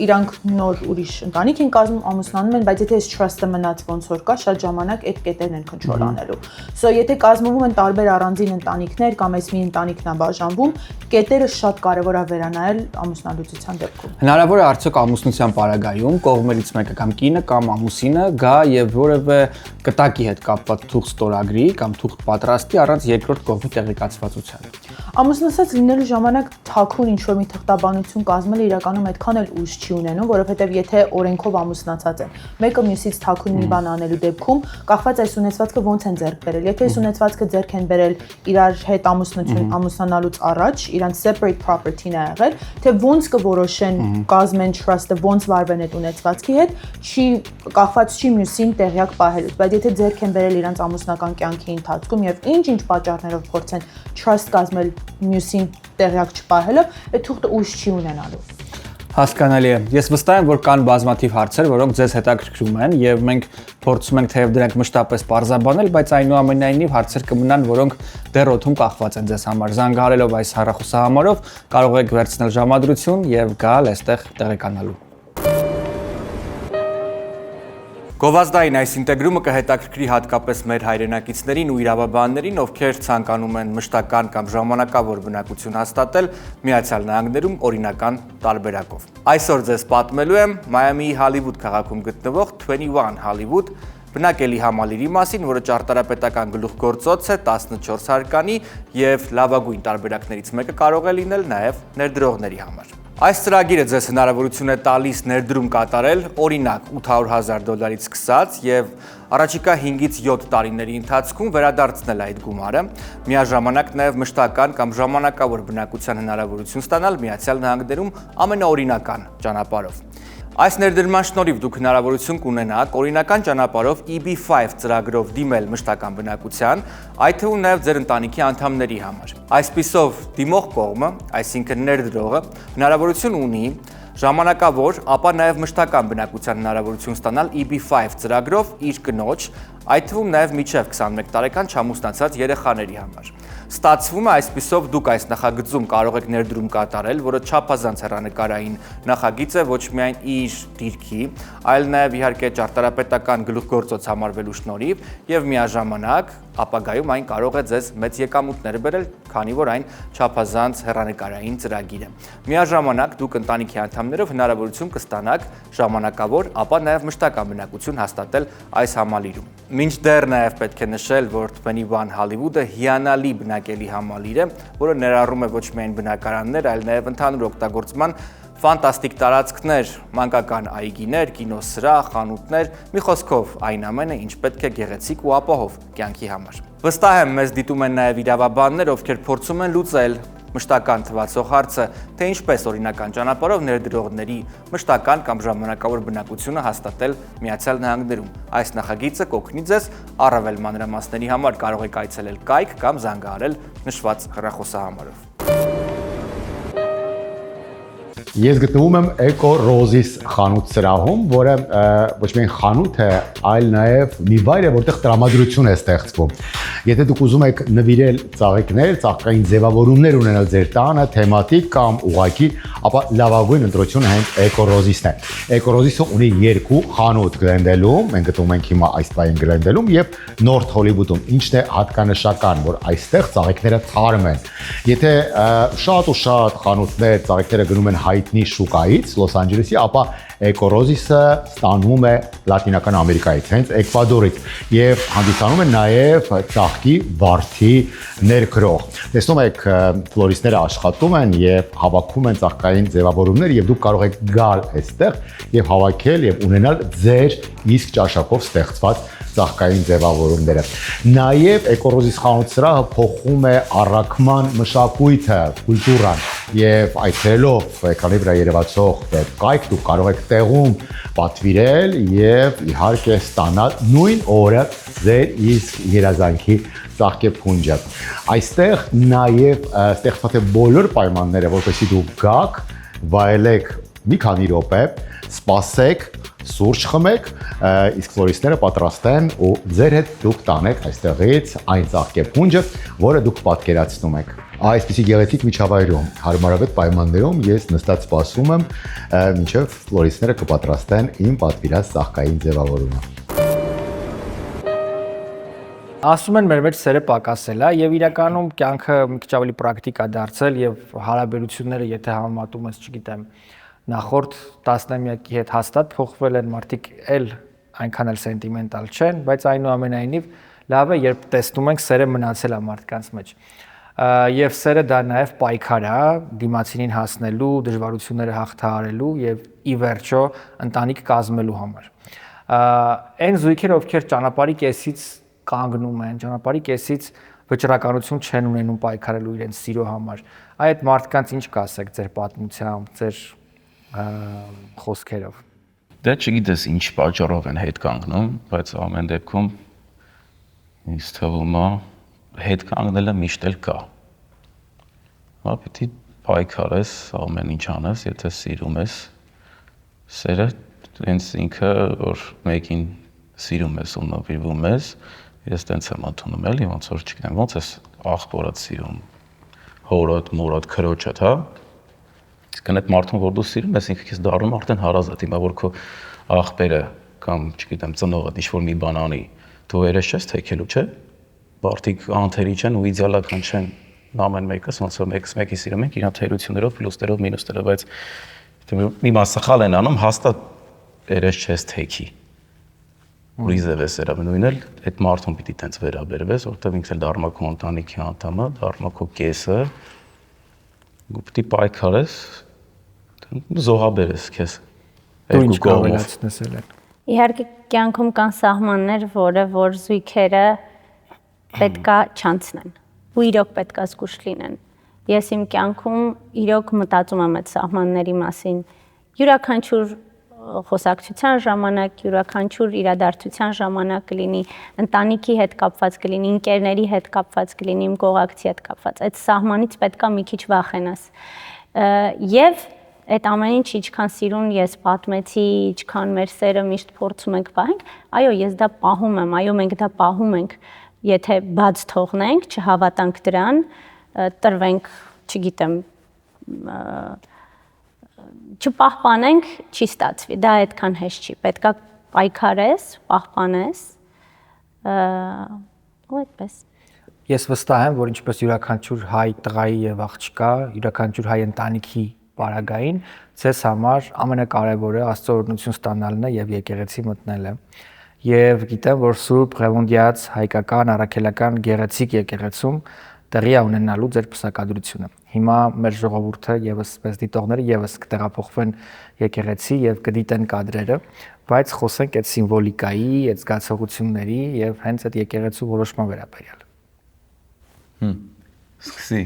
իրանք նոր ուրիշ ընտանիք են կազմում, ամուսնանում են, բայց եթե այս trust-ը մնաց ոնց որ կա, շատ ժամանակ այդ կետերն են control անելու։ So եթե կազմվում են տարբեր առանձին ընտանիքներ կամ այս մի ընտանիքն է բաժանվում, կետերը շատ կարևոր է վերանայել ամուսնալուծության դեպքում։ Հնարավոր է արդյոք ամուսնության պարագայում կողմերից մեկը կամ կինը կամ ամուսինը գա եւ որևէ կտակի հետ կապված թուղթ ստորագրի կամ թուղթ պատրաստի առանց երկրորդ կողմի տեղեկացվածության։ Ամուսնացած լինելու ժամանակ թաքուն ինչ-որ մի թղթաբանություն կազմելը իրականում այդքան էլ ուժ չի ունենում, որովհետև եթե օրենքով ամուսնացած են, մեկը մյուսից թաքուն մի բան անելու դեպքում կախված այս ունեցվածքը ոնց են ձեռք բերել։ Եթե այս ունեցվածքը ձեռք են բերել իրար հետ ամուսնանալուց առաջ, իրանց separate property-ն է եղել, թե ոնց կորոշեն կազմեն trust-ը, ոնց վարվեն այդ ունեցվածքի հետ, կախված չի մյուսին տեղյակ պահելուց, բայց եթե ձեռք են բերել իրանց ամուսնական կյանքի ընթացքում եւ ինչ-ինչ պատճառներով փորձեն trust կազմել մյուսին տեղյակ չպահելով, այդ թուղթը ուժ չի ունենալու։ Հասկանալի է։ Ես վստահ եմ, որ կան բազմաթիվ հարցեր, որոնք ձեզ հետաքրքրում են եւ մենք փորձում ենք թեև դրանք մշտապես պարզաբանել, բայց այնուամենայնիվ հարցեր կմնան, որոնք դեռ օդում կախված են ձեզ համար։ Զանգահարելով այս հեռախոսահամարով կարող եք վերցնել ժամադրություն եւ գալ այստեղ տեղեկանալու։ Գովազդային այս ինտեգրումը կհետաքրքրի հատկապես մեր հայրենակիցներին ու իրավաբաններին, ովքեր ցանկանում են մշտական կամ ժամանակավոր բնակություն հաստատել Միացյալ Նահանգներում օրինական տարբերակով։ Այսօր ձեզ պատմելու եմ Մայամիի Հոլիվուդ քաղաքում գտնվող 21 Hollywood բնակելի համալիրի մասին, որը ճարտարապետական գլուխգործոց է 14 հարկանի եւ լավագույն տարբերակներից մեկը կարող է լինել նաեւ ներդրողների համար։ Այս ծրագիրը ձեզ հնարավորություն է տալիս ներդրում կատարել, օրինակ $800,000 սկսած եւ առաջիկա 5-ից 7 տարիների ընթացքում վերադարձնել այդ գումարը, միաժամանակ նաեւ մշտական կամ ժամանակավոր բնակության հնարավորություն ստանալ Միացյալ Նահանգներում ամենաօրինական ճանապարհով։ Այս ներդրման շնորհիվ դուք հնարավորություն կունենաք օրինական ճանապարհով EB5 ծրագրով դիմել մշտական բնակության, այդ թվում նաև ձեր ընտանիքի անդամների համար։ Այսպիսով դիմող կողմը, այսինքն ներդրողը, հնարավորություն ունի ժամանակավոր, ապա նաև մշտական բնակության հնարավորություն ստանալ EB5 ծրագրով իր կնոջ, այդ թվում նաև մինչև 21 տարեկան չամուսնացած երեխաների համար։ Ստացվում է այսպիսով դուք այս նախագծում կարող եք ներդրում կատարել, որը չափազանց հեռանկարային նախագիծ է ոչ միայն իր դիրքի, այլ նաև իհարկե ճարտարապետական գլուխգործոց համարվելու շնորհիվ եւ միաժամանակ ապագայում այն կարող է ձեզ մեծ եկամուտներ բերել, քանի որ այն չափազանց հեռանկարային ծրագիր է։ Միաժամանակ դուք ընտանիքի անդամներով հնարավորություն կստանաք ժամանակավոր, ապա նաև մշտական բնակություն հաստատել այս համալիրում։ Մինչդեռ նաև պետք է նշել, որ 21 Hollywood-ը հիանալի բնակելի համալիր է, որը ներառում է ոչ միայն բնակարաններ, այլ նաև ընդհանուր օգտագործման ֆանտաստիկ տարածքներ, մանկական այգիներ, կինոսրահ, խանութներ, մի խոսքով այն ամենը, ինչ պետք է գեղեցիկ ու ապահով կյանքի համար։ Վստահ եմ, մեզ դիտում են նաև իրավաբաններ, ովքեր փորձում են լուծել մշտական թվացող հարցը, թե ինչպես օրինական ճանապարհով ներդրողների մշտական կամ ժամանակավոր բնակությունը հաստատել Միացյալ Նահանգներում։ Այս նախագիծը կօգնի ձեզ առավել մանրամասների համար կարող եք այցելել կայք կամ զանգահարել նշված հեռախոսահամարով։ Ես գտնվում եմ Eco Roses խանութ սրահում, որը ոչ միայն խանութ է, այլ նաև մի վայր է, որտեղ տրամադրություն է ստեղծվում։ Եթե դուք ուզում եք նվիրել ծաղիկներ, ծաղկային ձևավորումներ ունենալ ձեր տանը, թեմատիկ կամ ուղղակի, ապա լավագույն ընտրությունը հենց Eco Roses-ն է։ Eco Roses-ը ունի 2 խանութ Glendale-ում, մենք գտնվում ենք հիմա այս պահին Glendale-ում եւ North Hollywood-ում, ինչն է հատկանշական, որ այստեղ ծաղիկները թարմ են։ Եթե շատ ու շատ խանութներ ծաղիկները գնում են հայտնի շուկայից, Լոս Անջելեսի, ապա Eco Roses-ը ստանվում է Լատինական Ամերիկայից, հենց Էկվադորից եւ հանդիսանում է նաեւ ծաղկի վարդի ներգրող։ Տեսնում եք, ֆլորիստները աշխատում են եւ հավաքում են ծաղկային ձևավորումներ եւ դուք կարող եք գալ այստեղ եւ հավաքել եւ ունենալ ձեր իսկ ճաշակով ստեղծված ծաղկային ձևավորումները։ Նաև Eco Roses խանութ սրահը փոխում է առաքման մշակույթը, կուլտուրան եւ այցելելով էկրանի վրա երևացող կայք դուք կարող եք տեղում պատվիրել եւ իհարկե ստանալ նույն օրը ձեր իսկ երազանքի ծաղկեփունջը։ Այստեղ նաև ստեղծված է բոլոր պայմանները, որպեսզի դուք գաք, վայելեք մի քանի րոպե, սպասեք, սուրճ խմեք, իսկ ֆլորիստները պատրաստ են ու ձեր հետ դուք տանեք այստեղից այն ծաղկեփունջը, որը դուք պատկերացնում եք։ Այսպիսի գեղեցիկ միջավայրում, հարմարավետ պայմաններում ես նստած սպասում եմ, մինչև ֆլորիստները կպատրաստեն իմ պատվիրած ծաղկային ձևավորումը։ Ասում են մեր մեջ սերը պակասել է եւ իրականում կյանքը մի քիչ ավելի պրակտիկ է դարձել եւ հարաբերությունները եթե համեմատում ես, չգիտեմ, նախորդ տասնամյակի հետ հաստատ փոխվել են, մարդիկ այնքան էլ սենտիմենտալ չեն, բայց այնուամենայնիվ լավ է, երբ տեսնում ենք սերը մնացել է մարդկանց մեջ։ Եվ սերը դա նաև պայքար է դիմացինին հասնելու, դժվարությունները հաղթահարելու եւ ի վերջո ընտանիք կազմելու համար։ Այն զույգերը, ովքեր ճանապարհի կեսից կանգնում են, ճանապարհի կեսից վճռականություն չեն ունենում պայքարելու իրենց սիրո համար, այդ մարդկանց ինչ կասեք ձեր պատմությամբ, ձեր խոսքերով։ Դա չգիտես ինչ պատճառով են հետ կանգնում, բայց ամեն դեպքում ինձ թվում է հետ կանգնելը միշտ էլ կա։ Հա, պիտի պայքարես, ամեն ինչ անես, եթե սիրում ես, սերը հենց ինքը, որ մեկին սիրում ես ու նվիրվում ես, ես տենց եմ ընդունում էլի, ոնց որ չգիտեմ, ոնց ես աղբորդ սիրում, հորդ, մորդ, քրոջդ, հա։ Իսկ այդ մարդուն, որ դու սիրում ես, ինքը քեզ դառնում արդեն հարազատ, հիմա որ քո աղբերը կամ, չգիտեմ, ծնողդ ինչ-որ մի բան անի, դու երես չես թեքելու, չէ՞։ Մարդիկ անթերի չեն ու իդեալական չեն, ամեն մեկս, ոնց որ մեկի սիրում ենք, իրանց թերություններով, պլյուսներով, մինուսներով, բայց մի մաս սխալ են անում, հաստատ երես չես թեքի։ Ուրիզև է սերը նույնն էլ, այդ մարդուն պիտի տենց վերաբերվես, որտեղ ինքն էլ դառնա քո ընտանիքի անդամը, դառնա քո կեսը, ու պիտի պայքարես, զոհաբեր ես քեզ։ Դու ինչ կարող ես լցնել։ Իհարկե կյանքում կան սահմաններ, որ զույգերը պետքա չանցնեն ու իրոք պետքա զգուշ լինեն։ Ես իմ կյանքում իրոք մտածում եմ այդ սահմանների մասին։ Յուրաքանչյուր խոսակցության ժամանակ, յուրաքանչյուր իրադարձության ժամանակ կլինի, ընտանիքի հետ կապված կլինի, ընկերների հետ կապված կլինի, իմ կողակցի հետ կապված։ Այդ սահմանից պետքա մի քիչ վախենաս։ Եվ այդ ամեն ինչ ինչքան սիրուն ես պատմեցի, ինչքան մեր սերը միշտ փորձում ենք պահենք, այո, ես դա պահում եմ, այո, մենք դա պահում ենք, եթե բաց թողնենք, չհավատանք դրան, տրվենք, չգիտեմ, չպահպանենք, չի ստացվի, դա այդքան հեշտ չի, պետքա պայքարես, պահպանես, ու այդպես։ Ես վստահ եմ, որ ինչպես յուրաքանչյուր հայ տղայի եւ աղջկա, յուրաքանչյուր հայ ընտանիքի պարագային, ցես համար ամենակարևորը Աստծո օրհնություն ստանալն է եւ եկեղեցի մտնելը։ Եվ գիտեմ, որ Սուրբ Ղևոնդյաց հայկական առաքելական գեղեցիկ եկեղեցում տեղի է ունենալու ձեր պսակադրությունը։ Հիմա մեր ժողովուրդը եւս մեզ դիտողները եւս կտեղափոխվեն եկեղեցի եւ կդիտեն կադրերը, բայց խոսենք այդ սիմվոլիկայի, այդ զգացողությունների եւ հենց այդ եկեղեցու որոշման վերաբերյալ։ Սկսի։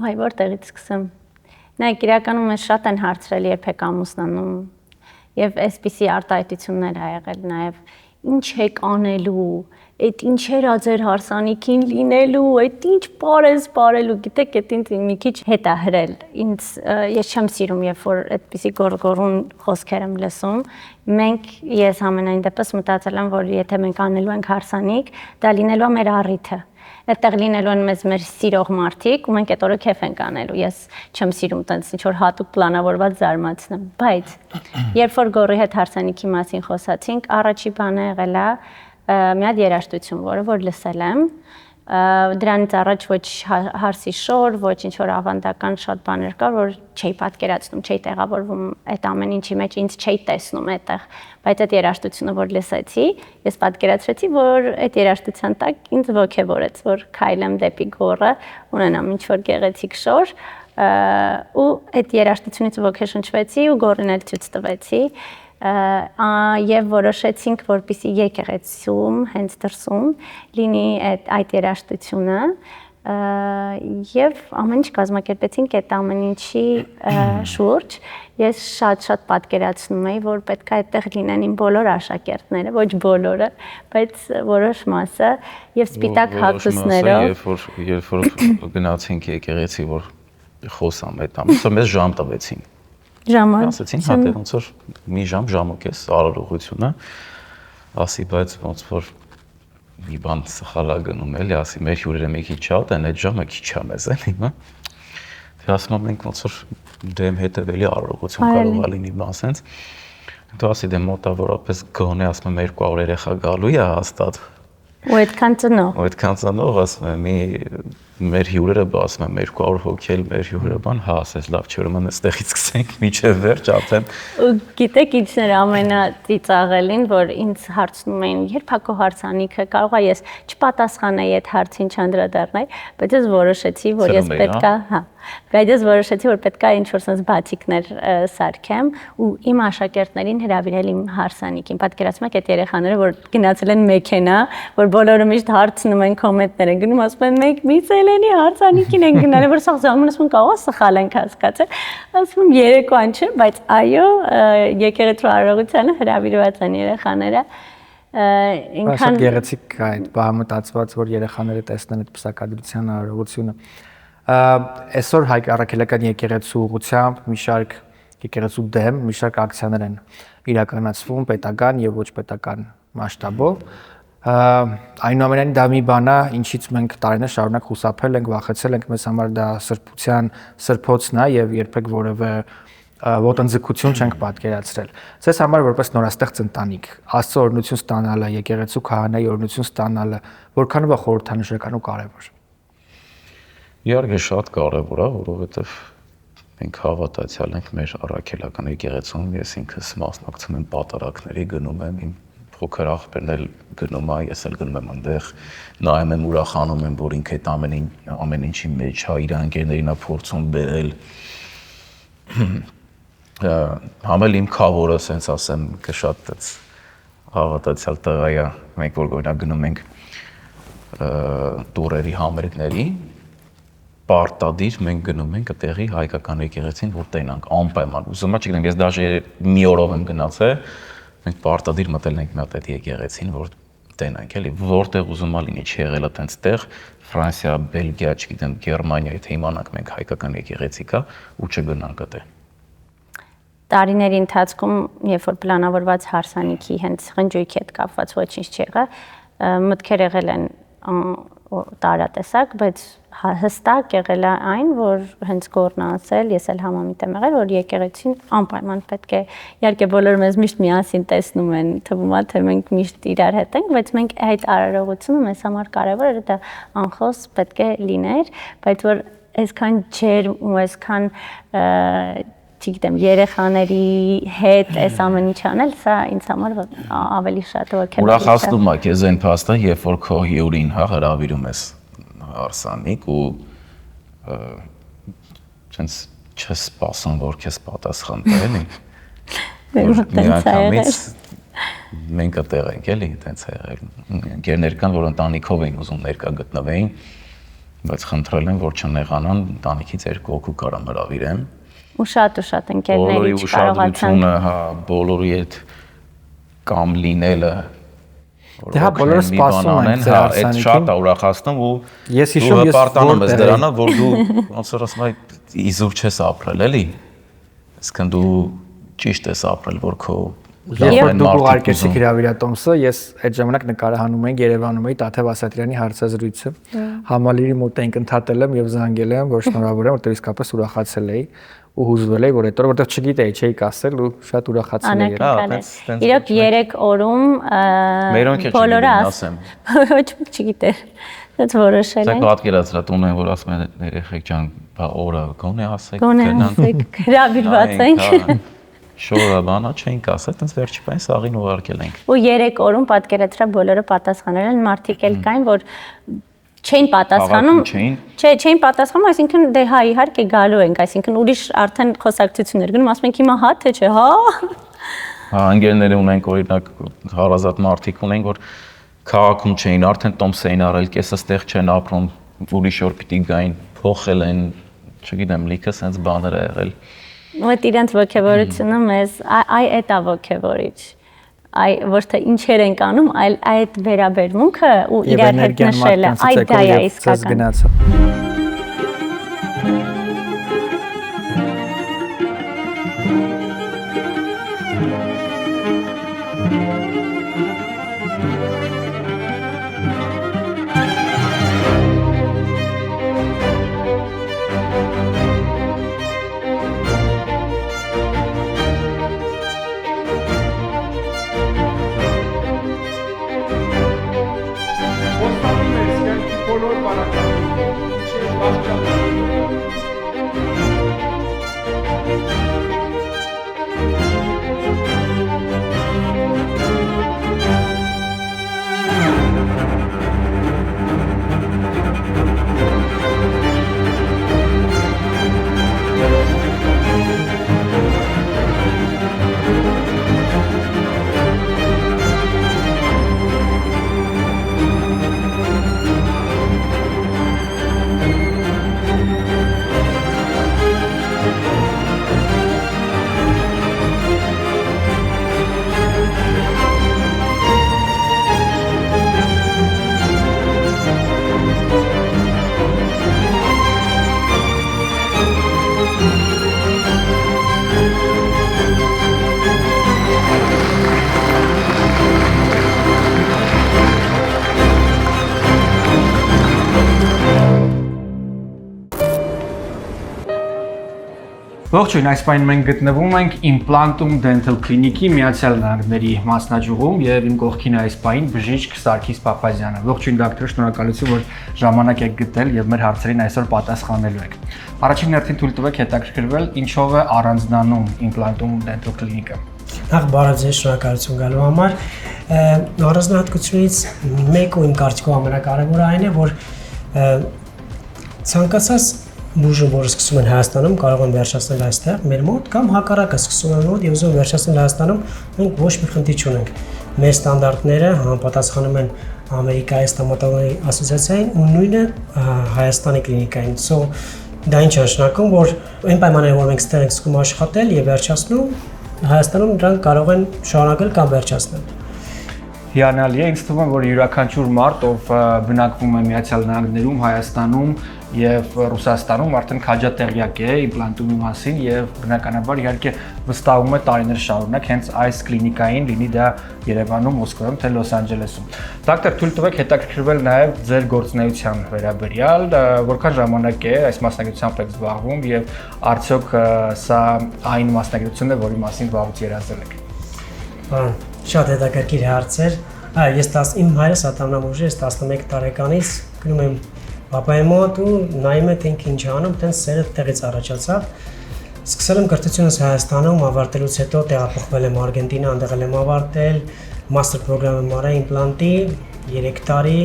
Այ որտեղից սկսեմ։ Նայեք, իրականում մեզ շատ են հարցրել երբեք ամուսնանում եւ այսպիսի արտահայտություններ ա եղել նաեւ ինչ եք անելու, այդ ինչեր ա ձեր հարսանիքին լինելու, այդ ինչ պարես պարելու, գիտեք, այդ ինձ մի քիչ հետ ա հրել։ Ինձ ես չեմ սիրում, երբ որ այդպիսի գորգորուն խոսքեր եմ լսում։ Մենք ես ամենայն դեպս մտածել եմ, որ եթե մենք անելու ենք հարսանիք, դա լինելու է մեր առիթը։ Այդտեղ լինելու են մեզ մեր սիրող մարդիկ ու մենք այդ օրը քեֆ ենք անելու։ Ես չեմ սիրում տենց ինչ որ հատուկ պլանավորված զարմացնեմ, բայց երբ որ գորի հետ հարսանիքի մասին խոսացինք, առաջի բանը եղել է մի հատ երաժշտություն, որը որ լսել եմ, դրանից առաջ ոչ հարսի շոր, ոչ ինչ որ ավանդական շատ բաներ կար, որ չէի պատկերացնում, չէի տեղավորվում այդ ամեն ինչի մեջ, ինձ չէի տեսնում այդտեղ, բայց այդ երաժշտությունը որ լսեցի, ես պատկերացրեցի, որ այդ երաժշտության տակ ինձ ոգևորեց, որ քայլեմ դեպի գորը, ունենամ ինչ որ գեղեցիկ շոր, ու այդ երաժշտությունից ոգեշնչվեցի ու գորին էլ ցույց տվեցի, եւ որոշեցինք, որպեսզի եկեղեցում, հենց դրսում լինի այդ երաժշտությունը եւ ամեն ինչ կազմակերպեցինք այդ ամեն ինչի շուրջ։ Ես շատ պատկերացնում էի, որ պետք է այդտեղ լինեն իմ բոլոր աշակերտները, ոչ բոլորը, բայց որոշ մասը եւ սպիտակ հագուստներով։ Երբ որ գնացինք եկեղեցի, որ խոսամ այդ ամիսը, մեզ ժամ տվեցին։ Ժամը։ Ասեցին, հա դե ոնց որ մի ժամոկես արարողությունը, ասի, բայց ոնց որ մի բան սխալ է գնում էլի, ասի, մեր հյուրերը մի քիչ շատ են, այդ ժամը քիչ է մեզ էլի, հա։ Դե ասում եմ մենք ոնց որ դեմ հետևելի արարողություն կարող է լինի բան սենց։ Դու ասի, դե մոտավորապես գոնե ասում եմ 200 երեխա գալու է հաստատ։ Ու այդքան ծնող։ Ու այդքան ծնող ասում եմ, մեր հյուրերը ասում եմ 200 հոգի էլ մեր հյուրերը բան, հա, ասես լավ չէ, ուրեմն այստեղից սկսենք միջև վերջ արդեն։ Ու գիտեք ինչն էր ամենածիծաղելին, որ ինձ հարցնում էին, երբ է քո հարսանիքը, կարող է ես չպատասխանեի այդ հարցին չանդրադառնայի, բայց ես որոշեցի, որ ես պետքա, հա, բայց ես որոշեցի, որ պետքա ինչ-որ sense բացիկներ սարքեմ ու իմ աշակերտներին հրավիրել իմ հարսանիքին։ Պատկերացնում եք այդ երեխաները, որ գնացել են մեքենա, որ բոլորը միշտ հարցնում են, կոմենտներ են գնում, ասում են մենք Միցելենի հարսանիքին են գնալ, որ սա զանգում ասում են կարող սխալ ենք հասկացել, ասում եմ երեկոան չէ, բայց այո, եկեղեցու արարողությանը հրավիրված են երեխաները։ Ինքան գեղեցիկ է այդ բահամտածված, որ երեխաները տեսնեն այդ պսակադրության արարողությունը։ Այսօր հայ առաքելական եկեղեցու ուղղությամբ մի շարք եկեղեցու դեմ մի շարք ակցիաներ են իրականացվում պետական եւ ոչ պետական մասշտաբով։ Այնուամենայնիվ դա մի բան է, ինչից մենք տարիներ շարունակ խուսափել ենք, վախեցել ենք, մեզ համար դա սրբության սրբոցն է եւ երբեք որևէ ոտնձգություն չենք պատկերացրել։ Ձեզ համար որպես նորաստեղծ ընտանիք, Աստծո օրհնություն ստանալը, եկեղեցու քահանայի օրհնություն ստանալը որքանով է խորհրդանշական ու կարեւոր։ Իհարկե շատ կարևոր է, որովհետև մենք հավատացյալ ենք մեր առաքելական եկեղեցում, ես ինքս մասնակցում եմ պատարակների, գնում եմ իմ փոքր աղբերն էլ գնում է, ես էլ գնում եմ այնտեղ, նայում եմ, ուրախանում եմ, որ ինքը այդ ամեն ինչի մեջ է, իր ընկերներին է փորձում բերել։ Համել իմ քավորը, ասենց ասեմ, շատ հավատացյալ տղա է, մենք որ օրինակ գնում ենք տուրերի համերգների, պարտադիր մենք գնում ենք այդտեղի հայկական եկեղեցին, որ տենանք անպայման։ Ուզում եմ, չգիտեմ, ես դաժե մի օրով եմ գնացել, մենք պարտադիր մտել ենք մի հատ այդ եկեղեցին, որ տենանք, էլի, որտեղ ուզում ա լինի, չի եղել այդպես տեղ, Ֆրանսիա, Բելգիա, չգիտեմ, Գերմանիա, եթե իմանանք մենք հայկական եկեղեցի կա ու չգնանք այդտեղ։ Տարիների ընթացքում, երբ որ պլանավորված հարսանիքի հենց խնջույքի հետ կապված ոչինչ չեղա, մտքեր եղել են տարատեսակ, բայց հստակ եղել է այն, որ հենց Գոռն ասել, ես էլ համամիտ եմ եղել, որ եկեղեցին անպայման պետք է, իհարկե բոլորը մեզ միշտ միասին տեսնում են, թվում է, թե մենք միշտ իրար հետ ենք, բայց մենք այդ արարողությունը մեզ համար կարևոր էր, դա անխոս պետք է լիներ, բայց որ այսքան ջերմ ու այսքան չգիտեմ, երեխաների հետ այս ամեն ինչ անել, սա ինձ համար ավելի շատ ոգևորիչ է։ Ուրախացնում է քեզ այն փաստը, երբ որ քո հյուրին հրավիրում ես հարսանիք ու չենց չես սպասում, որ քեզ պատասխան տա, էլի։ Միանգամից մենք այդտեղ ենք, էլի, այդպես է եղել։ Ընկերներ կան, որ ընտանիքով էին ուզում ներկա գտնվեին, բայց խնդրել են, որ չնեղանան, ընտանիքից երկու հոգու կարամ հրավիրեմ։ Ու շատ ընկերների չկարողացան։ Հա, բոլորի հետ կամ լինելը Դե հա, բոլորը սպասում են հա, այդ շատ է ուրախացնում ու ես հիշում ես հպարտանում ես դրանա, որ դու ոնց որ ասում այ իզուր չես ապրել, էլի։ Այսինքն դու ճիշտ ես ապրել, որ քո Երբ դուք ուղարկեցիք հրավիրատոմսը, ես այդ ժամանակ նկարահանում էինք Երևանում էի Տաթև Ասատրյանի հարցազրույցը։ Համալիրի մոտ էինք ընդհատել եմ եւ զանգել եմ, որ շնորհավոր եմ, որտեղ իսկապես ուրախացել էի ու հուզվել էի, որ այդ օրը որտեղ չգիտեի, չէի կասել ու շատ ուրախացել էի։ Իրոք 3 օրում բոլորը ասեմ։ Ոչ ոք չգիտեր։ Դա որոշել են։ Դա պատկերացրա տուն են, որ ասում են երեխեք ջան, բա օրը գոնե ասեք, գնանք, հրավիրված ենք։ Շորը բանա չէինք ասել, այդպես վերջի պայն սաղին ուղարկել ենք։ Ու 3 օրում պատկերացրա բոլորը պատասխանել են, մարդիկ էլ կային, որ չէին պատասխանում։ Չէ, չէին պատասխանում, այսինքն դե հա իհարկե գալու ենք, այսինքն ուրիշ արդեն խոսակցություններ գնում, ասում ենք հիմա հա թե չէ, հա։ Հա, ընկերներ ունենք, օրինակ հարազատ մարդիկ ունենք, որ քաղաքում չէին, արդեն տոմս էին արել, կեսը ստեղ չեն ապրում, ուրիշ օր պիտի գային, փոխել են, չգիտեմ, լիքը սենց բաներ ա եղել։ Ու այդ իրենց ոգևորությունը մեզ, այ էդ է ոգևորիչ, այ ոչ թե ինչեր ենք անում, այլ այդ վերաբերմունքը ու իրար հետ նշելը, այ դա է իսկական։ Ողջույն, այս պայն մենք գտնվում ենք Implantum Dental Clinic-ի Միացյալ Նահանգների մասնաճյուղում եւ իմ կողքին այս պայն բժիշկ Սարգիս Պապազյանը։ Ողջույն դոկտոր, շնորհակալություն, որ ժամանակ եք գտել եւ մեր հարցերին այսօր պատասխանելու եք։ Առաջին հերթին թույլ տվեք հետաքրքրվել, ինչով է առանձնանում Implantum Dental Clinic-ը։ Նախ բարև ձեզ, շնորհակալություն գալու համար։ Առանձնահատկությունից մեկը իմ կարծիքով ամենակարևորը այն է, որ ցանկացած բուժում, որը սկսում են Հայաստանում, կարող են վերջացնել այստեղ մեր մոտ կամ հակառակը սկսում են մոտ եւ ուզում վերջացնել Հայաստանում, մենք ոչ մի խնդիր չունենք։ Մեր ստանդարտները համապատասխանում են Ամերիկայի ստոմատոլոգիայի ասոցիացիային ու նույնը Հայաստանի կլինիկային։ So դա ինչ է նշանակում, որ այն պայմաններով որ մենք ստեղ ենք սկսում աշխատել եւ վերջացնում, Հայաստանում դրանք կարող են շարունակել կամ վերջացնել։ Հիանալի է, ինձ թվում է, որ յուրաքանչյուր մարդ, ով բնակվում է Միացյալ Նահանգներում, Հայաստանում եւ Ռուսաստանում, արդեն քաջատեղյակ է իմպլանտումի մասին եւ բնականաբար իհարկե վստահում է տարիներ շարունակ հենց այս կլինիկային, լինի դա Երևանում, Մոսկվայում, թե Լոս Անջելեսում։ Դոկտոր, թույլ տվեք հետաքրքրվել նաեւ ձեր գործունեության վերաբերյալ, որքան ժամանակ է այս մասնագիտությամբ եք զբաղվում եւ արդյոք սա այն մասնագիտությունն է, որի մասին վաղուց երազել եք։ Շատ հետաքրքիր հարց էր։ Ես իմ հայրս ատամնամուժ է, 11 տարեկանից գնում եմ Պապայի մոտ ու նայում եմ թե ինքը ինչ անում, տենց սերը տեղից առաջացավ։ Սկսել եմ կրթությունս Հայաստանում, ավարտելուց հետո տեղափոխվել եմ Արգենտինա, այնտեղ եմ ավարտել, մաստեր պրոգրամ եմ արել իմպլանտի 3 տարի,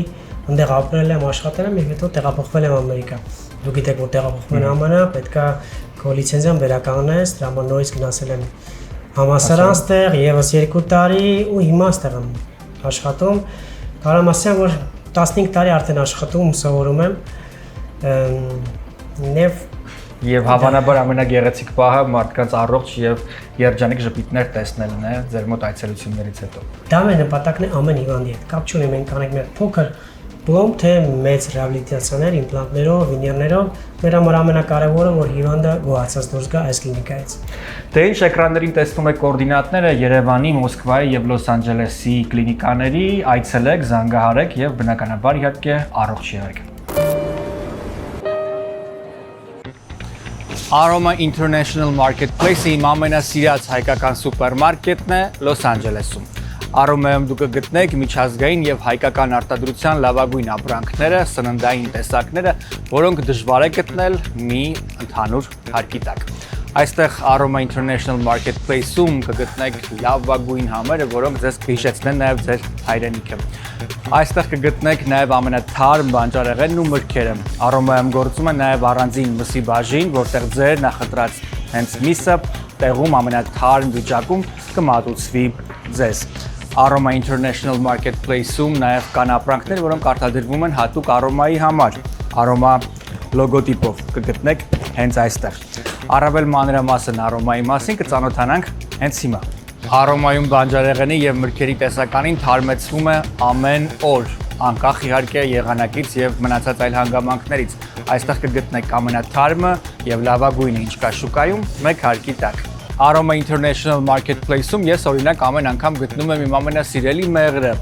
այնտեղ ապրել եմ, աշխատել եմ եւ հետո տեղափոխվել եմ Ամերիկա։ Դուք գիտեք, որ տեղափոխման ժամանակ պետքա քո լիցենզիան վերականգնես, դրա համար նորից գնացել եմ համալսարան ստեղ եւս 2 տարի ու հիմա ստեղ եմ աշխատում։ Կարամ ասեմ, որ 15 տարի արդեն աշխատում, սովորում եմ եւ հավանաբար ամենագեղեցիկ պահը մարդկանց առողջ եւ երջանիկ ժպիտներ տեսնելն է ձեր մոտ այցելություններից հետո։ Դա մեր նպատակն է ամեն հիվանդի հետ։ Կապ չունի մենք կանենք մեր փոքր պլոմ թե մեծ ռեաբիլիտացիաներ, իմպլանտներով, վինիրներով, մեր համար ամենակարևորը որ հիվանդը գոհացած դուրս գա այս կլինիկայից։ Դե ինչ էկրաններին տեսնում եք կոորդինատները Երևանի, Մոսկվայի եւ Լոս Անջելեսի կլինիկաների, այցելեք, զանգահարեք եւ բնականաբար իհարկե առողջ եղեք։ Aroma International Marketplace-ը իմ ամենասիրած հայկական սուպերմարկետն է Լոս Անջելեսում։ Aroma-ում դուք կգտնեք միջազգային եւ հայկական արտադրության լավագույն ապրանքները, սննդային տեսակները, որոնք դժվար է գտնել մի ընդհանուր հարկի տակ։ Այստեղ Aroma International Marketplace-ում կգտնեք լավագույն համերը, որոնք ձեզ կհիշեցնեն նաեւ ձեր հայրենիքը։ Այստեղ կգտնեք նաեւ ամենաթարմ բանջարեղենն ու մրգերը։ Aroma-ում գործում է նաեւ առանձին մսի բաժին, որտեղ ձեր նախընտրած հենց միսը տեղում ամենաթարմ վիճակում կմատուցվի ձեզ։ Aroma International Marketplace-ում նաև կան ապրանքներ, որոնք արտադրվում են հատուկ Aroma-ի համար։ Aroma լոգոտիպով կգտնեք հենց այստեղ։ Առավել մանրամասն Aroma-ի մասին կծանոթանանք հենց հիմա։ Aroma-ում բանջարեղենի եւ մրգերի տեսականին թարմեցվում է ամեն օր, անկախ իհարկե եղանակից եւ մնացած այլ հանգամանքներից։ Այստեղ կգտնեք ամենաթարմը եւ լավագույնը, ինչ կա շուկայում, մեկ հարկի տակ։ Aroma International Marketplace-ում ես օրինակ ամեն անգամ գտնում եմ իմ ամենասիրելի մեղրը,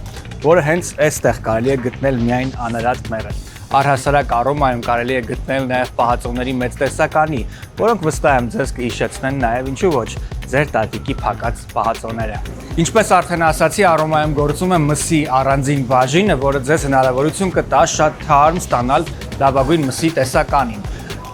որը հենց այստեղ կարելի է գտնել միայն անարատ մեղր։ Առհասարակ Aroma-ում կարելի է գտնել նաև պահածոների մեծ տեսականի, որոնք վստահ եմ ձեզ կհիշեցնեն նաև ինչու ոչ ձեր տատիկի փակած պահածոները։ Ինչպես արդեն ասացի, Aroma-ում գործում է մսի առանձին բաժինը, որը ձեզ հնարավորություն կտա շատ թարմ ստանալ լավագույն մսի տեսականին։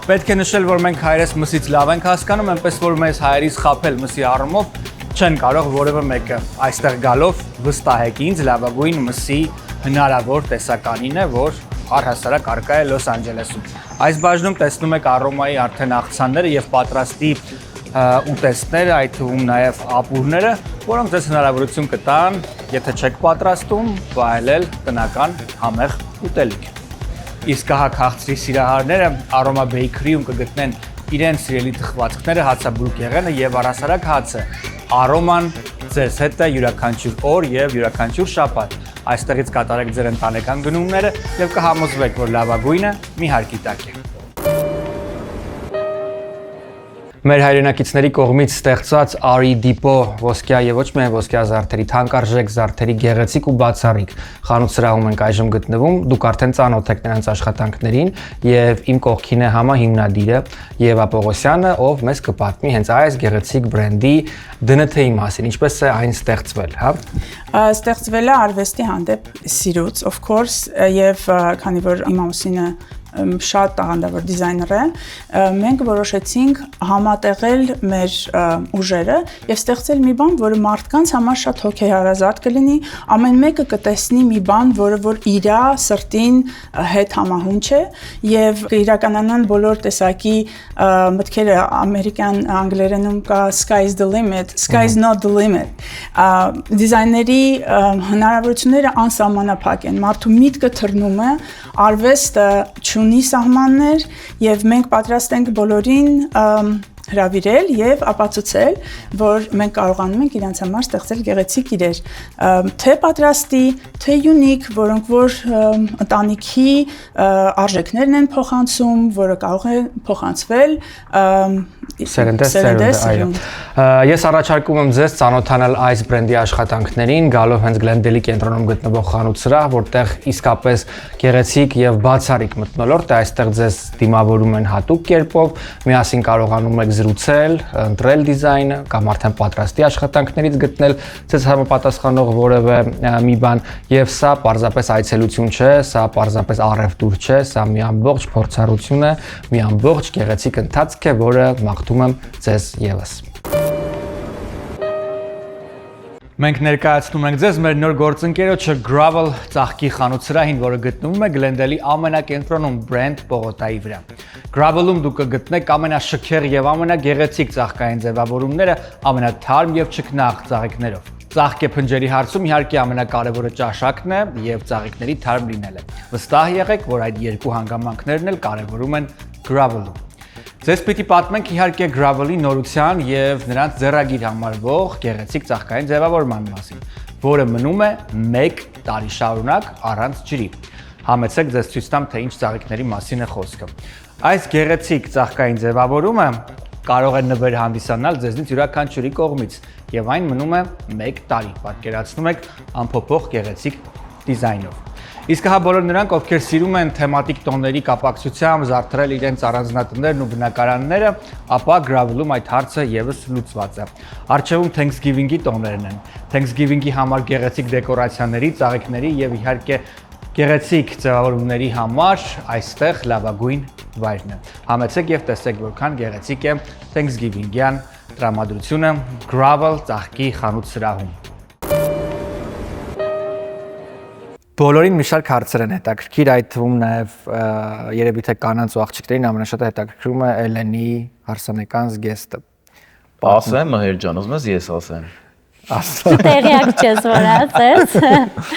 Պետք է նշել, որ մենք հայերս մսից լավ ենք հասկանում, այնպես որ մեզ հայերից խաբել մսի առումով չեն կարող որևէ մեկը։ Այստեղ գալով վստահեք ինձ լավագույն մսի հնարավոր տեսականին է, որ առհասարակ առկա է Լոս Անջելեսում։ Այս բաժնում տեսնում եք Aroma-ի արդեն աղցանները եւ պատրաստի ուտեստները, այդ թվում նաեւ ապուրները, որոնք ձեզ հնարավորություն կտան, եթե չեք պատրաստում, վայելել տնական համեղ ուտելիք։ Իսկ հա քաղցրի սիրահարները Aroma Bakery-ում կգտնեն իրենց սիրելի թխվածքները, հացաբուրգեղենը եւ առհասարակ հացը։ Aroma-ն ձեզ հետ է յուրաքանչյուր օր եւ յուրաքանչյուր շաբաթ։ Այստեղից կատարեք ձեր ընտանեկան գնումները եւ կհամոզվեք, որ լավագույնը մի հարկի տակ է։ Մեր հայրենակիցների կողմից ստեղծված RE Depot ոսկյա եւ ոչ միայն ոսկյա զարդերի, թանկարժեք զարդերի գեղեցիկ ու բացառիկ խանութ սրահում ենք այժմ գտնվում։ Դուք արդեն ծանոթ եք նրանց աշխատանքներին եւ իմ կողքին է համահիմնադիրը Եվա Պողոսյանը, ով մեզ կպատմի հենց այս գեղեցիկ բրենդի DNT-ի մասին, ինչպես է այն ստեղծվել, հա։ Ստեղծվել է արվեստի հանդեպ սիրուց, of course, եւ քանի որ իմ ամուսինը շատ տաղանդավոր դիզայներ է, մենք որոշեցինք համատեղել մեր ուժերը եւ ստեղծել մի բան, որը մարդկանց համար շատ հոգեհարազատ կլինի, ամեն մեկը կտեսնի մի բան, որը որ իր սրտին հետ համահունչ է եւ կիրականանան բոլոր տեսակի մտքերը ամերիկյան անգլերենում կա sky is the limit, sky is not the limit։ Դիզայների հնարավորությունները անսահմանափակ են, մարդու միտքը թռնում է, արվեստը ունի սահմաններ եւ մենք պատրաստ ենք բոլորին հրավիրել եւ ապացուցել, որ մենք կարողանում ենք իրենց համար ստեղծել գեղեցիկ իրեր, թե պատրաստի, թե յունիկ, որոնք որ ընտանիքի արժեքներն են փոխանցում, որը կարող է փոխանցվել սերնդե, այո։ Ես առաջարկում եմ ձեզ ծանոթանալ այս բրենդի աշխատանքներին, գալով հենց Գլենդելի կենտրոնում գտնվող խանութ-սրահ, որտեղ իսկապես գեղեցիկ եւ բացառիկ մթնոլորտ է, այստեղ ձեզ դիմավորում են հատուկ կերպով, միասին կարողանում եք զրուցել, ընտրել դիզայնը կամ արդեն պատրաստի աշխատանքներից գտնել ձեզ համապատասխանող որևէ մի բան, եւ սա պարզապես այցելություն չէ, սա պարզապես առևտուր չէ, սա մի ամբողջ փորձառություն է, մի ամբողջ գեղեցիկ ընթացք է, որը մաղթում եմ ձեզ եւս։ Մենք ներկայացնում ենք ձեզ մեր նոր գործընկերոջը Gravel ծաղկի խանութ-սրահին, որը գտնվում է Գլենդելի ամենակենտրոնում Brand պողոտայի վրա։ Gravel-ում դուք կգտնեք ամենաշքեղ եւ ամենագեղեցիկ ծաղկային ձևավորումները ամենաթարմ եւ չքնաղ ծաղիկներով։ Ծաղկե փնջերի հարցում իհարկե ամենակարևորը ճաշակն է եւ ծաղիկների թարմ լինելը։ Վստահ եղեք, որ այդ երկու հանգամանքներն էլ կարևորում են Gravel-ում։ Ձեզ պիտի պատմենք իհարկե Gravel-ի նորության եւ նրանց ձեռագիր համարվող գեղեցիկ ծաղկային ձևավորման մասին, որը մնում է 1 տարի շարունակ առանց ջրի։ Համեցեք ձեզ ցույց տամ, թե ինչ ծաղիկների մասին է խոսքը։ Այս գեղեցիկ ծաղկային ձևավորումը կարող է նվեր հանդիսանալ ձեզնից յուրաքանչյուրի կողմից եւ այն մնում է 1 տարի։ Պատկերացնում եք անփոփոխ գեղեցիկ դիզայնով։ Իսկ հա բոլոր նրանք, ովքեր սիրում են թեմատիկ տոների կապակցությամբ զարդարել իրենց առանձնատներն ու բնակարանները, ապա Gravel-ում այդ հարցը եւս լուծված է։ Առջևում Thanksgiving-ի տոներն են։ Thanksgiving-ի համար գեղեցիկ դեկորացիաների, ծաղիկների եւ իհարկե գեղեցիկ ձևավորումների համար այստեղ լավագույն վայրն է։ Համեցեք եւ տեսեք, որքան գեղեցիկ է Thanksgiving-յան տրամադրությունը Gravel ծաղկի խանութ-սրահում։ Բոլորին մի շարք հարցեր են հետաքրքիր, այդ թվում նաև երևի թե կանանց ու աղջիկներին ամենաշատը հետաքրքրում է Էլենի հարսանեկան զգեստը։ Ասեմ, Մհեր ջան, ուզում ես ես ասեմ։ Ասա։ Տեղյակ չես, որ ասես։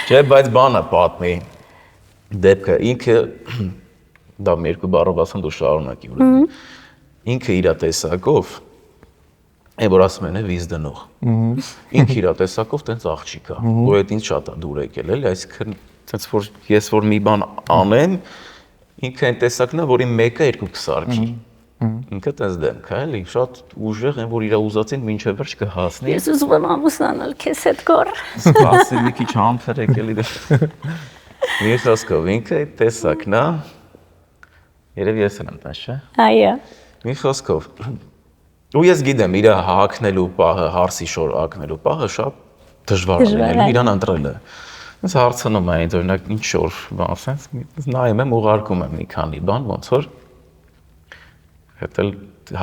Չէ, բայց բանը պատմի։ Դեպքը ինքը դա մի երկու բառով ասեմ դու շարունակի ուրեմն։ Ինքը իր տեսակով որ ասում են վիզ դնող։ Ինքը իր տեսակով տենց աղջիկ է, որ այդ ինձ շատ է դուր եկել, էլի, այսինքն տենց որ ես որ մի բան անեմ, ինքը այն տեսակն է, որի մեկը երկու կսարքի։ Ինքը տենց դեմք է, էլի, շատ ուժեղ են, որ իր ուզածին մինչև վերջ կհասնի։ Ես ուզում եմ ամուսնանալ քեզ հետ գոր։ Սպասի մի քիչ համբերեք էլի։ Մի խոսքով ինքը այդ տեսակն է։ Երևի ես եմ տես, չէ՞։ Այո։ Մի խոսքով ու ես գիտեմ, իր հակնելու պահը, հարսի շոր հակնելու պահը շատ դժվար է, իրան ընտրելը։ Ես հարցնում եմ, օրինակ, ինչ շոր բան ասենց, նայում եմ, ուղարկում եմ մի քանի բան, ոնց որ հետել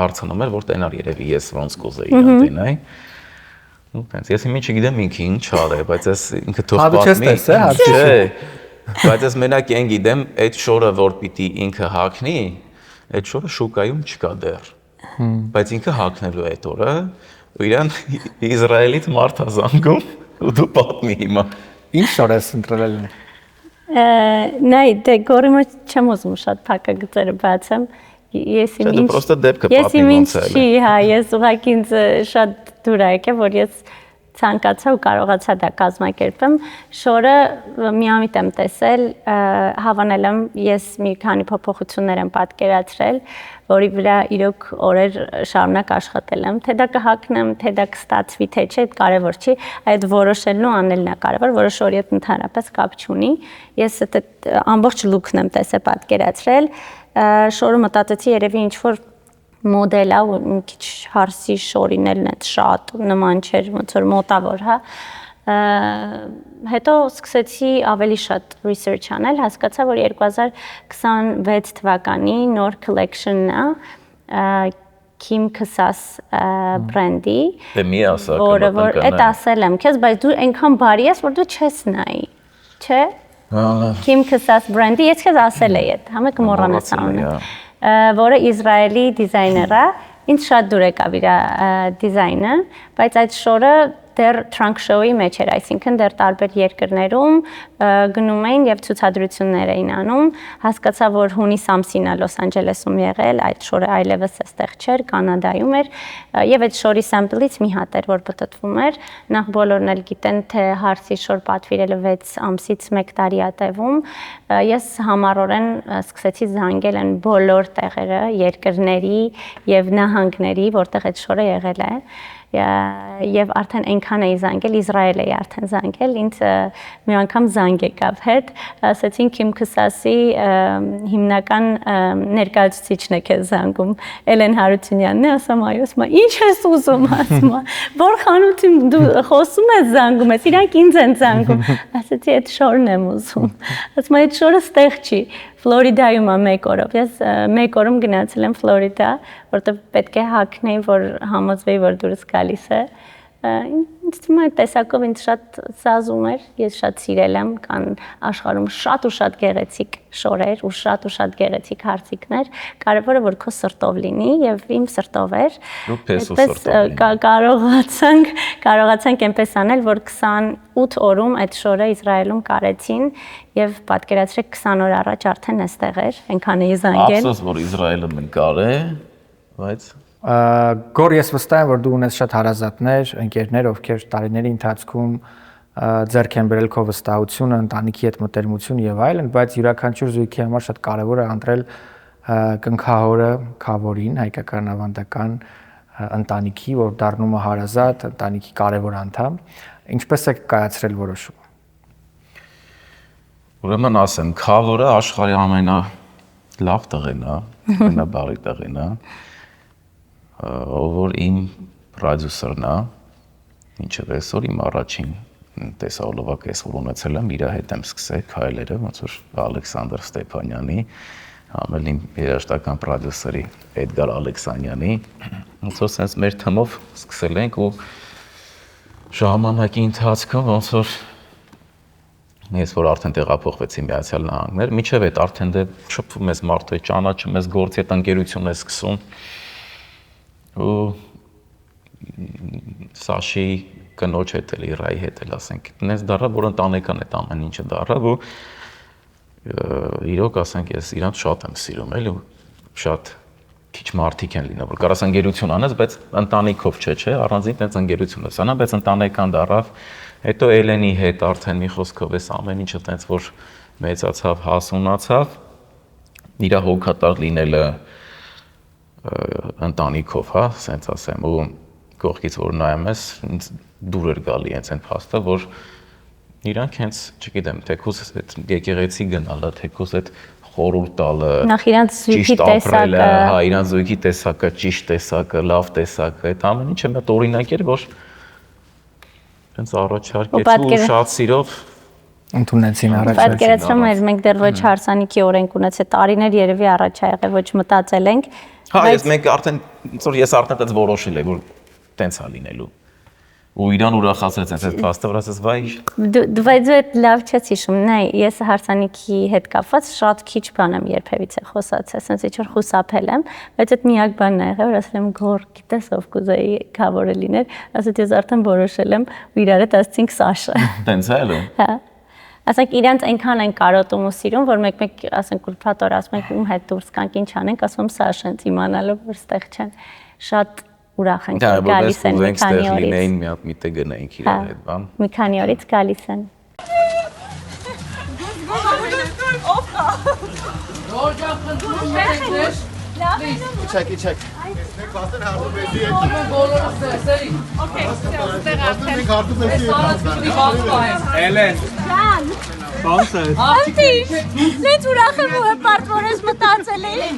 հարցնում էր, որ տենար երևի ես ոնց կուզեի իրան տենայի։ Ու տենց, ես իմի չգիտեմ ինքը ինչ արե, բայց ես ինքը թող պատմի։ Չէ, բայց ես մենակ են գիտեմ, այդ շորը, որ պիտի ինքը հակնի, այդ շորը շուկայում չկա դեռ։ Բայց ինքը հակնելու է այդ օրը, ու իրան Իսրայելից մարդ է զանգում, ու դու պատմի հիմա։ Ինչ շոր ես ընտրել։ Նայ, դե գորի մեջ չեմ ուզում շատ փակագծերը բացեմ։ Ես իմ ինչ չի, հա, ես ուղղակի ինձ շատ դուր է եկել, որ ես ցանկացա ու կարողացա դա կազմակերպեմ։ Շորը միամիտ եմ տեսել, հավանել եմ, ես մի քանի փոփոխություններ եմ պատկերացրել, որի վրա իրոք օրեր շարունակ աշխատել եմ, թե դա կհակնեմ, թե դա կստացվի, թե չէ, այդ կարևոր չի, այդ որոշելն ու անելն է կարևոր, որը շորի հետ ընդհանրապես կապ չունի։ Ես այդ ամբողջ լուքն եմ տեսել պատկերացրել, շորը մտածեցի երևի ինչ-որ մոդել է, ու մի քիչ հարսի շորին էլ net շատ նման չէր, ոնց որ մոտավոր, հա։ Հետո սկսեցի ավելի շատ research անել, հասկացա, որ 2026 թվականի նոր collection-ն է Kim Kısas բրենդի։ Դե մի ասա, որը որ այդ ասել եմ քեզ, բայց դու այնքան բարի ես, որ դու չես նայի, չէ՞։ Kim Kısas բրենդի, ես քեզ ասել էի այդ, համը կմոռանաս անունը, որը Իսրայելի դիզայներ է, ինձ շատ դուր եկավ իր դիզայնը, բայց այդ շորը դեռ trunk show-ի մեջ էր, այսինքն դեռ տարբեր երկրներում գնում էին եւ ցուցադրություններ էին անում, հասկացա, որ հունիս ամսին է Լոս Անջելեսում եղել, այդ շորը այլևս այստեղ չէր, Կանադայում էր եւ այդ շորի sample-ից մի հատ էր, որ պատտվում էր, նախ բոլորն էլ գիտեն, թե հարսի շոր պատվիրելը 6 ամսից 1 տարի է տևում, ես համառորեն սկսեցի զանգել այն բոլոր տեղերը, երկրների եւ նահանգների, որտեղ այդ շորը եղել է եւ արդեն այնքան էի զանգել, Իսրայել էի արդեն զանգել, ինձ մի անգամ զանգ եկավ հետ, ասեցին Kim Kısasի հիմնական ներկայացուցիչն է քեզ զանգում, Էլեն Հարությունյանն է, ասում այո, ասում ինչ ես ուզում, ասում որ խանութում դու խոսում ես զանգում ես, իրանք ինձ են զանգում, ասեցի այդ շորն եմ ուզում, ասում այդ շորը ստեղ չի, Ֆլորիդայում է 1 օրով, ես 1 օրում գնացել եմ Ֆլորիդա, որտեղ պետք է հագնեի, որ համոզվեի, որ դուրս գալիս է, ինձ թվում է տեսակով ինձ շատ սազում էր, ես շատ սիրել եմ, կան աշխարհում շատ ու շատ գեղեցիկ շորեր ու շատ գեղեցիկ հարցիկներ, կարևորը որ քո սրտով լինի եւ իմ սրտով էր, կարողացանք այնպես անել, որ 28 օրում այդ շորը Իսրայելում կարեցին եւ պատկերացրեք 20 օր առաջ արդեն այստեղ էր, այնքան էի զանգել։ Ափսոս որ Իսրայելը մենք կարե, բայց Գոր ես վստահ եմ, որ դու ունես շատ հարազատներ, ընկերներ, ովքեր տարիների ընթացքում ձեռք են բերել քո վստահությունը, ընտանիքի հետ մտերմություն եւ այլն, բայց յուրաքանչյուր զույգի համար շատ կարեւոր է ընտրել կնքահորը, քավորին, հայկական ավանդական ընտանիքի, որ դառնում է հարազատ, ընտանիքի կարեւոր անդամ։ Ինչպես է կայացրել որոշումը։ Ուրեմն ասեմ, քավորը աշխարհի ամենալավ տղեն է, ամենաբարի տղեն է, որ իմ պրոդյուսերն է, ինչև այսօր իմ առաջին տեսահոլովակը ես որ ունեցել եմ, իր հետ եմ սկսել քայլերը, ոնց որ Ալեքսանդր Ստեփանյանի, ամեն իմ երաժշտական պրոդյուսերի Էդգար Ալեքսանյանի, ոնց որ sense մեր թմով սկսել ենք ու ժամանակի ընթացքում ոնց որ ես որ արդեն տեղափոխվեցի Միացյալ Նահանգներ, միջև այդ արդեն դե շփվում ես մարդու հետ, ճանաչում ես, գործի հետ ընկերություն ես սկսում ու Սաշի կնոջ հետ էլ Իրայի հետ էլ ասենք դες դառա որ ընտանեկան այդ ամեն ինչը դառավ ու իրոք ասենք ես իրանց շատ եմ սիրում էլի ու շատ քիչ մարդիկ են լինում որ կարաս ընկերություն անես բայց ընտանիքով չէ առանձին տենց ընկերություն ես անա բայց ընտանեկան դառավ հետո Էլենի հետ արդեն մի խոսքով էս ամեն ինչը տենց որ մեծացավ հասունացավ իր հոգատար լինելը ընտանիքով, հա, սենց ասեմ, ու կողքից որ նայում ես, ինձ դուր էր գալի հենց այն փաստը, որ իրանք հենց, չգիտեմ, թեկուզ այդ եկեղեցի գնալը, թեկուզ այդ խորհուրդ տալը, նախ իրանց զույգի տեսակը, հա, իրանց զույգի տեսակը, ճիշտ տեսակը, լավ տեսակը, այդ ամեն ինչը մի օրինակ էր, որ հենց առաջարկեց ու շատ սիրով ընդունեցին առաջարկը։ Պատկերացրում եմ, մենք դեռ ոչ հարսանիքի օրենք ունեցել, տարիներ երևի առաջ ա եղել, ոչ մտածել ենք։ Հա, ես մենք արդեն, ես արդեն այդպես որոշել եմ, որ տենց է լինելու։ Ու իրան ուրախացրեց այդ փաստը, որ ասես վայ։ Բայց դու այդ լավ չես հիշում, նայ, ես հարսանիքի հետ կապված շատ քիչ բան եմ երբևիցե խոսացել, ասենց ինչ որ խուսափել եմ, բայց այդ միակ բանն է եղել, որ ասել եմ գոր, գիտես ով կուզեի քավորը լիներ, ասած ես արդեն որոշել եմ ու իրար հետ ասցինք Սաշը։ Տենց է էլի։ Հա։ Ասենք իրանց այնքան են կարոտում ու սիրում, որ մեկ ասենք ուրբաթ օր ասում ենք ում հետ դուրս կանք ինչ անենք, ասում Սաշեն իմանալով որ ստեղ չեն։ Շատ ուրախ ենք գալիս են մի քանի օրից։ Լինեին մի հատ միտը գնայինք իրար հետ, բան։ Մի քանի օրից գալիս են։ Իչեք։ Մենք վաստեր հարդումեցի եք։ Okay, ստեղ արդեն։ Մենք հարդումեցի եք։ Էլեն։ Ջան։ Ո՞նց է։ Արտիշ։ Լենց ուրախ եմ ու հպարտ որ ես մտածել էի։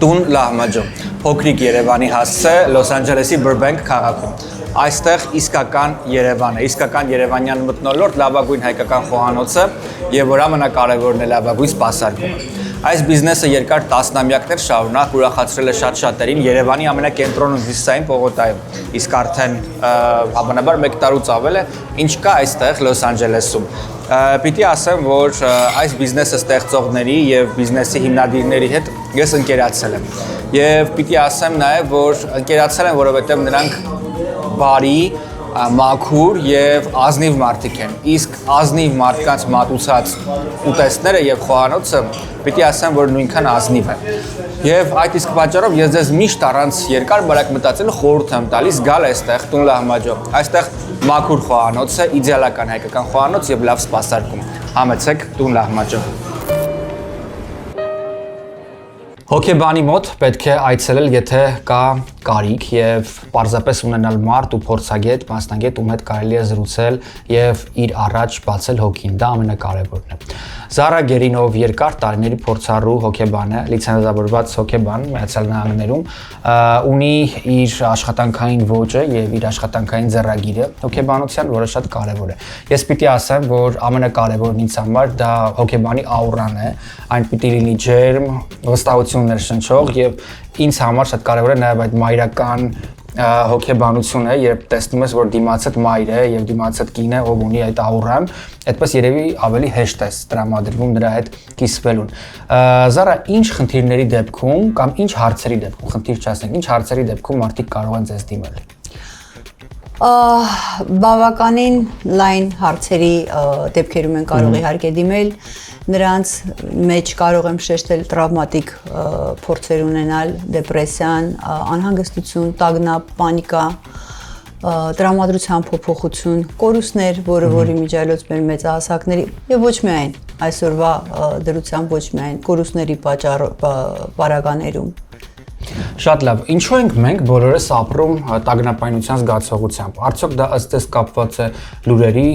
Տուն Լահմաջո, փոքրիկ Երևանի հասցե Լոս Անջելեսի Բուրբենք քաղաքում։ Այստեղ իսկական Երևան է, իսկական երևանյան մթնոլորտ, լավագույն հայկական խոհանոցը եւ որ ամենակարևորն է լավագույն սպասարկումը։ Այս բիզնեսը երկար տասնամյակներ շարունակ ուրախացրել է շատ շատերին Երևանի ամենակենտրոնում հյուսիսային պողոտայում, իսկ արդեն հավանաբար 1 տարուց ավել է, ինչ կա այստեղ Լոս Անջելեսում։ Պիտի ասեմ, որ այս բիզնեսը ստեղծողների եւ բիզնեսի հիմնադիրների հետ ես ընկերացել եմ։ Եվ պիտի ասեմ նաեւ, որ ընկերացել եմ, որովհետեւ նրանք բարի, մաքուր եւ ազնիվ մարդիկ են։ Իսկ ազնիվ մարդկանց մատուցած ուտեստները եւ խոհանոցը պիտի ասեմ, որ նույնքան ազնիվ է։ Եվ այդ իսկ պատճառով ես ձեզ միշտ առանց երկար բարակ մտածելու խորհուրդ եմ տալիս գալ այստեղ Տուն Լահմաջո։ Այստեղ մաքուր խոհանոց է, իդեալական հայկական խոհանոց եւ լավ սպասարկում։ Համեցեք Տուն Լահմաջո։ Հոկեբանի մոտ պետք է այցելել, եթե կա կարիք եւ պարզապես ունենալ մարդ ու փորձագետ, մասնագետ, ում հետ կարելի է զրուցել եւ իր առաջ բացել հոգին, դա ամենակարևորն է։ Զարա Գերինով երկար տարիների փորձառու հոկեբան է, լիցենզավորված հոկեբան Միացյալ Նահանգներում, ունի իր աշխատանքային ոճը եւ իր աշխատանքային ձեռագիրը հոկեբանության, որը շատ կարեւոր է։ Ես պիտի ասեմ, որ ամենակարևորն ինձ համար դա հոկեբանի աուրան է, այն պիտի լինի ջերմ, վստահություն ներշնչող եւ ինձ համար շատ կարևոր է նաեւ այդ մայրական հոգեբանություն է, երբ տեսնում ես, որ դիմացդ մայր է եւ դիմացդ կին է, ով ունի այդ աուրան, այդպես երևի ավելի հեշտ է տրամադրվում նրա հետ կիսվելուն։ Զարա, ինչ խնդիրների դեպքում կամ ինչ հարցերի դեպքում, խնդիր չասենք, ինչ հարցերի դեպքում մարդիկ կարող են ձեզ դիմել։ Բավականին լայն հարցերի դեպքերում են կարող իհարկե դիմել, նրանց մեջ կարող եմ շեշտել տրավմատիկ փորձեր ունենալ, դեպրեսիան, անհանգստություն, տագնապ, պանիկա, տրամադրության փոփոխություն, կորուստներ, որի միջայլոց մեր մեծահասակների եւ ոչ միայն այսօրվա դրությամբ ոչ միայն կորուստների պարագաներում։ Շատ լավ, ինչու ենք մենք բոլորս ապրում տագնապայնության զգացողությամբ։ Արդյոք դա ըստ էս կապված է լուրերի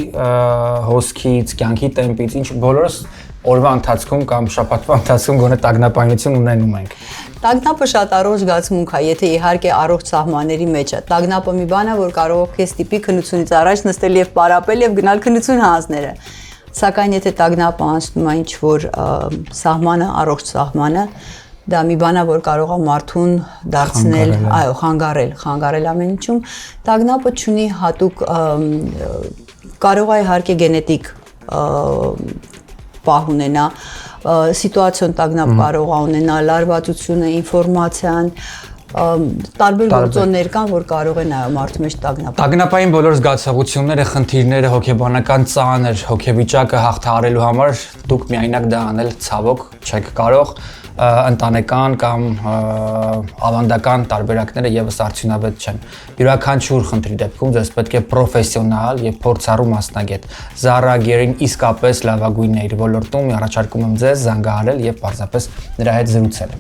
հոսքից, կյանքի տեմպից, ինչ բոլորս օրվա ընթացքում կամ շաբաթվա ընթացքում գոնե տագնապայնություն ունենում ենք։ Տագնապը շատ առողջ զգացմունք է, եթե իհարկե առողջ սահմանների մեջ է։ Տագնապը մի բան է, որ կարող է քեզ տիպի քննությունից առաջ նստել եւ պարապել եւ գնալ քննություն հանձները։ Սակայն եթե տագնապը անցնում է ինչ-որ սահմանը, առողջ սահմանը, դա մի բան է, որ կարող է մարդուն դարձնել, այո, խանգարել ամեն ինչում։ Տագնապը ունի հատուկ կարող է իհարկե գենետիկ պահ ունենա, սիտուացիոն տագնապ կարող է ունենալ, լարվածությունը, ինֆորմացիան, տարբեր գործոններ կան, որ կարող են մարդու մեջ տագնապ։ Տագնապային բոլոր զգացողությունները, խնդիրները, հոգեբանական ծանր հոգեվիճակը հաղթահարելու համար դուք միայնակ դա անել ցավոք չեք կարող, ընտանեկան կամ ավանդական տարբերակները եւս արդյունավետ չեն։ Յուրաքանչյուր խնդրի դեպքում ձեզ պետք է պրոֆեսիոնալ եւ փորձառու մասնագետ։ Զարա Գերին իսկապես լավագույնն է իր ոլորտում, առաջարկում եմ ձեզ զանգահարել եւ պարզապես նրա հետ զրուցել։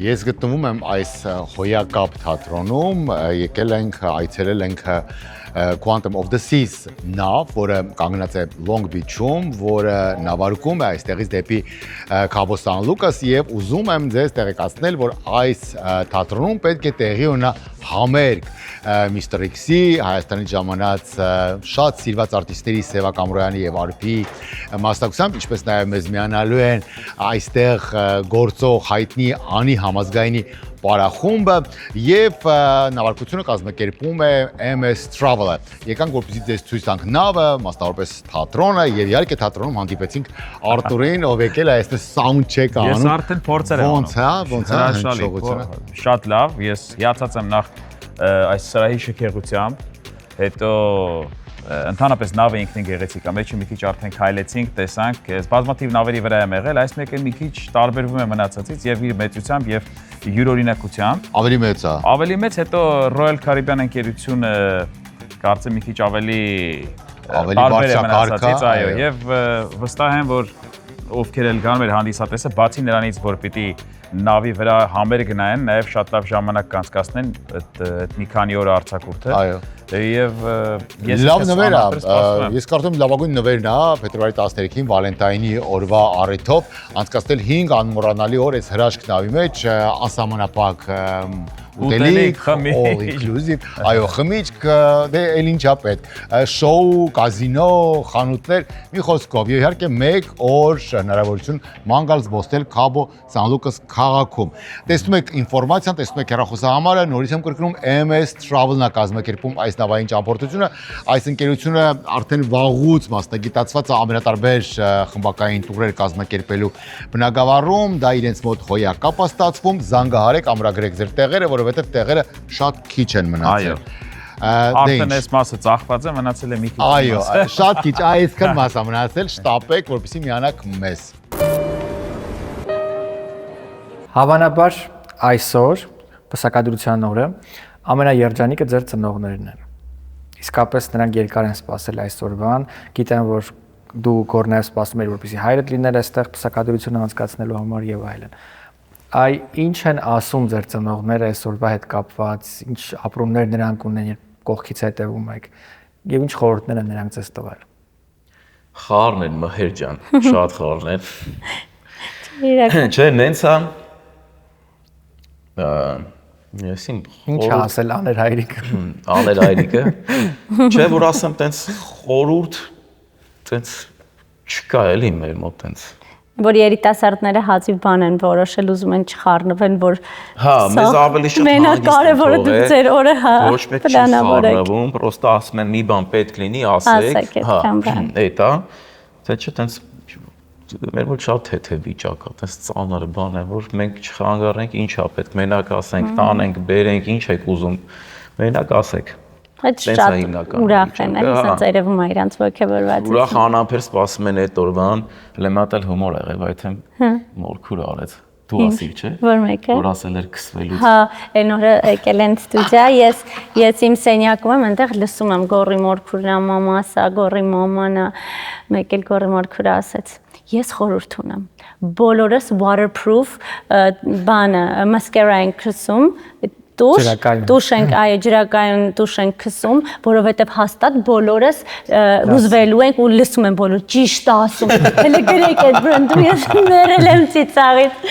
Ես գտնվում եմ այս հոյակապ թատրոնում, եկել ենք, այցելել ենք Quantum of the Seas նավ, որը կանգնած է Long Beach-ում, որը նավարկում է այստեղից դեպի Cabo San Lucas եւ ուզում եմ ձեզ տեղեկացնել, որ այս թատրոնում պետք է տեղի ունենա համերգ Mr. X-ի, Հայաստանի ժամանած շատ սիրված արտիստների Սևա Կամրոյանի եւ Արփի մասնակցությամբ, ինչպես նաեւ մեզ միանալու են այստեղ գործող հայտնի Անի համազգայինի պարախումբը եւ նավարկությունը կազմակերպում է MS Travel-ը։ Եկանք որպեսզի ձեզ ցույց տանք նավը, մասնավորապես թատրոնը եւ իհարկե թատրոնում հանդիպեցինք Արտուրին, ով եկել է այստեղ sound check անում։ Ես արդեն փորձել եմ անում։ Ոնց է հնչողությունը։ Շատ լավ, ես հիացած եմ նախ այս սրահի շքեղությամբ, հետո ընդհանրապես նավը ինքնին գեղեցիկ է, մեջը մի քիչ արդեն քայլեցինք, տեսանք, ես բազմաթիվ նավերի վրա եմ եղել, այս մեկը մի քիչ տարբերվում է մնացածից եւ իր մեծությամբ եւ յուրօրինակությամբ։ Ավելի մեծ է։ Ավելի մեծ, հետո Royal Caribbean ընկերությունը կարծեմ մի քիչ ավելի տարբեր է մնացածից, այո, եւ վստահ եմ, որ ովքեր էլ գանում էր հանդիսատեսը, բացի նրանից, որ պիտի նավի վրա համեր գնային, նաև շատ լավ ժամանակ կանցկացնեն այդ մի քանի օր արձակուրդը։ Այո։ Եվ ես լավ նվեր է, ես կարծում եմ լավագույն նվերն է փետրվարի 13-ին Վալենտայնի օրվա առիթով անցկացնել 5 անմոռանալի օր այս հրաշք նավի մեջ, անսահմանափակ ուտելիք, all inclusive, այո, խմիչք, դե էլ ինչա պետք, շոու, կազինո, խանութներ, մի խոսքով, եւ իհարկե մեկ օր հնարավորություն ման գալ զբոսնել Cabo San Lucas քաղաքում։ Տեսնում եք ինֆորմացիան, տեսնում եք հեռախոսահամարը, նորից եմ կրկնում MS Travel-ն է կազմակերպում այս նավային ճամփորդությունը, այս ընկերությունը արդեն վաղուց մասնագիտացված է ամենատարբեր խմբակային տուրեր կազմակերպելու բնագավառում, դա իրենց մոտ հոյակապ է ստացվում, զանգահարեք, ամրագրեք ձեր տեղերը, որովհետև տեղերը շատ քիչ են մնացել։ Արդեն այս մասը ծախված է, մնացել է մի քիչ։ Այո, շատ քիչ, այսքան մաս է մնացել, շտապեք, որպեսզի միանաք մեզ։ Հավանաբար այսօր պսակադրության օրը ամենաերջանիկը ձեր ծնողներն են։ Իսկապես նրանք երկար են սպասել այսօրվան, գիտեն, որ դու կորնեվ սպասում ես, որպեսզի հայրդ լիներ այստեղ պսակադրությունը անցկացնելու համար եւ այլն։ Այ ինչ են ասում ձեր ծնողները այսօրվա հետ կապված, ինչ ապրումներ նրանք ունեն, երբ կողքից հետևում եք, եւ ինչ խորհուրդներ են նրանք ձեզ տվել։ Խառն են, Մհեր ջան, շատ խառն են։ Չէ, նենց է։ Եսին ինչ ասել աներ հայրիկը։ Աներ հայրիկը։ Չէ, որ ասեմ, տենց խորհուրդ տենց չկա էլի մեր մոտ տենց։ որ երիտասարդները հազիվ բան են որոշել, ուզում են չխառնվեն, որ հա, մեզ ավելի շատ մենակ կարևորը դուք ձեր օրը հա ոչ մեկ չի խառնվում, պրոստը ասում են մի բան պետք լինի, ասեք, հա, էտա, թե չէ տենց մեր մոտ շատ թեթև վիճակ է, տես ծանր բան է, որ մենք չխանգարենք, ինչ է պետք, մենակ ասենք, տանենք, բերենք, ինչ եք ուզում, մենակ ասեք։ Այդ շատ ուրախ են, էլի ասած երևում է իրանց ոգևորվածություն։ Ուրախ անամբեր սպասում են այդ օրվան, լեմատել հումոր եղավ, այդ եմ մորքուր արեց։ Դու ասիր, չէ՞։ Որ մեկը։ Որ ասել էր քսվելուց։ Հա, այն օրը եկել են ստուդիա, ես իմ սենյակում եմ, այնտեղ լսում եմ Գորի մորքուրն մամասա, Գորի մամանա, մեկ էլ Գորի մորքուրը ասեց. Ես խորհուրդ ունեմ։ Բոլորս waterproof բանը mascara են քսում, տուշ ենք, այո, ջրակայուն տուշ ենք քսում, որովհետև հաստատ բոլորս հուզվելու ենք ու լսում են բոլոր ճիշտ ասում։ Հələ գրեք այդ բրենդում ես մերել եմ ծիծաղից։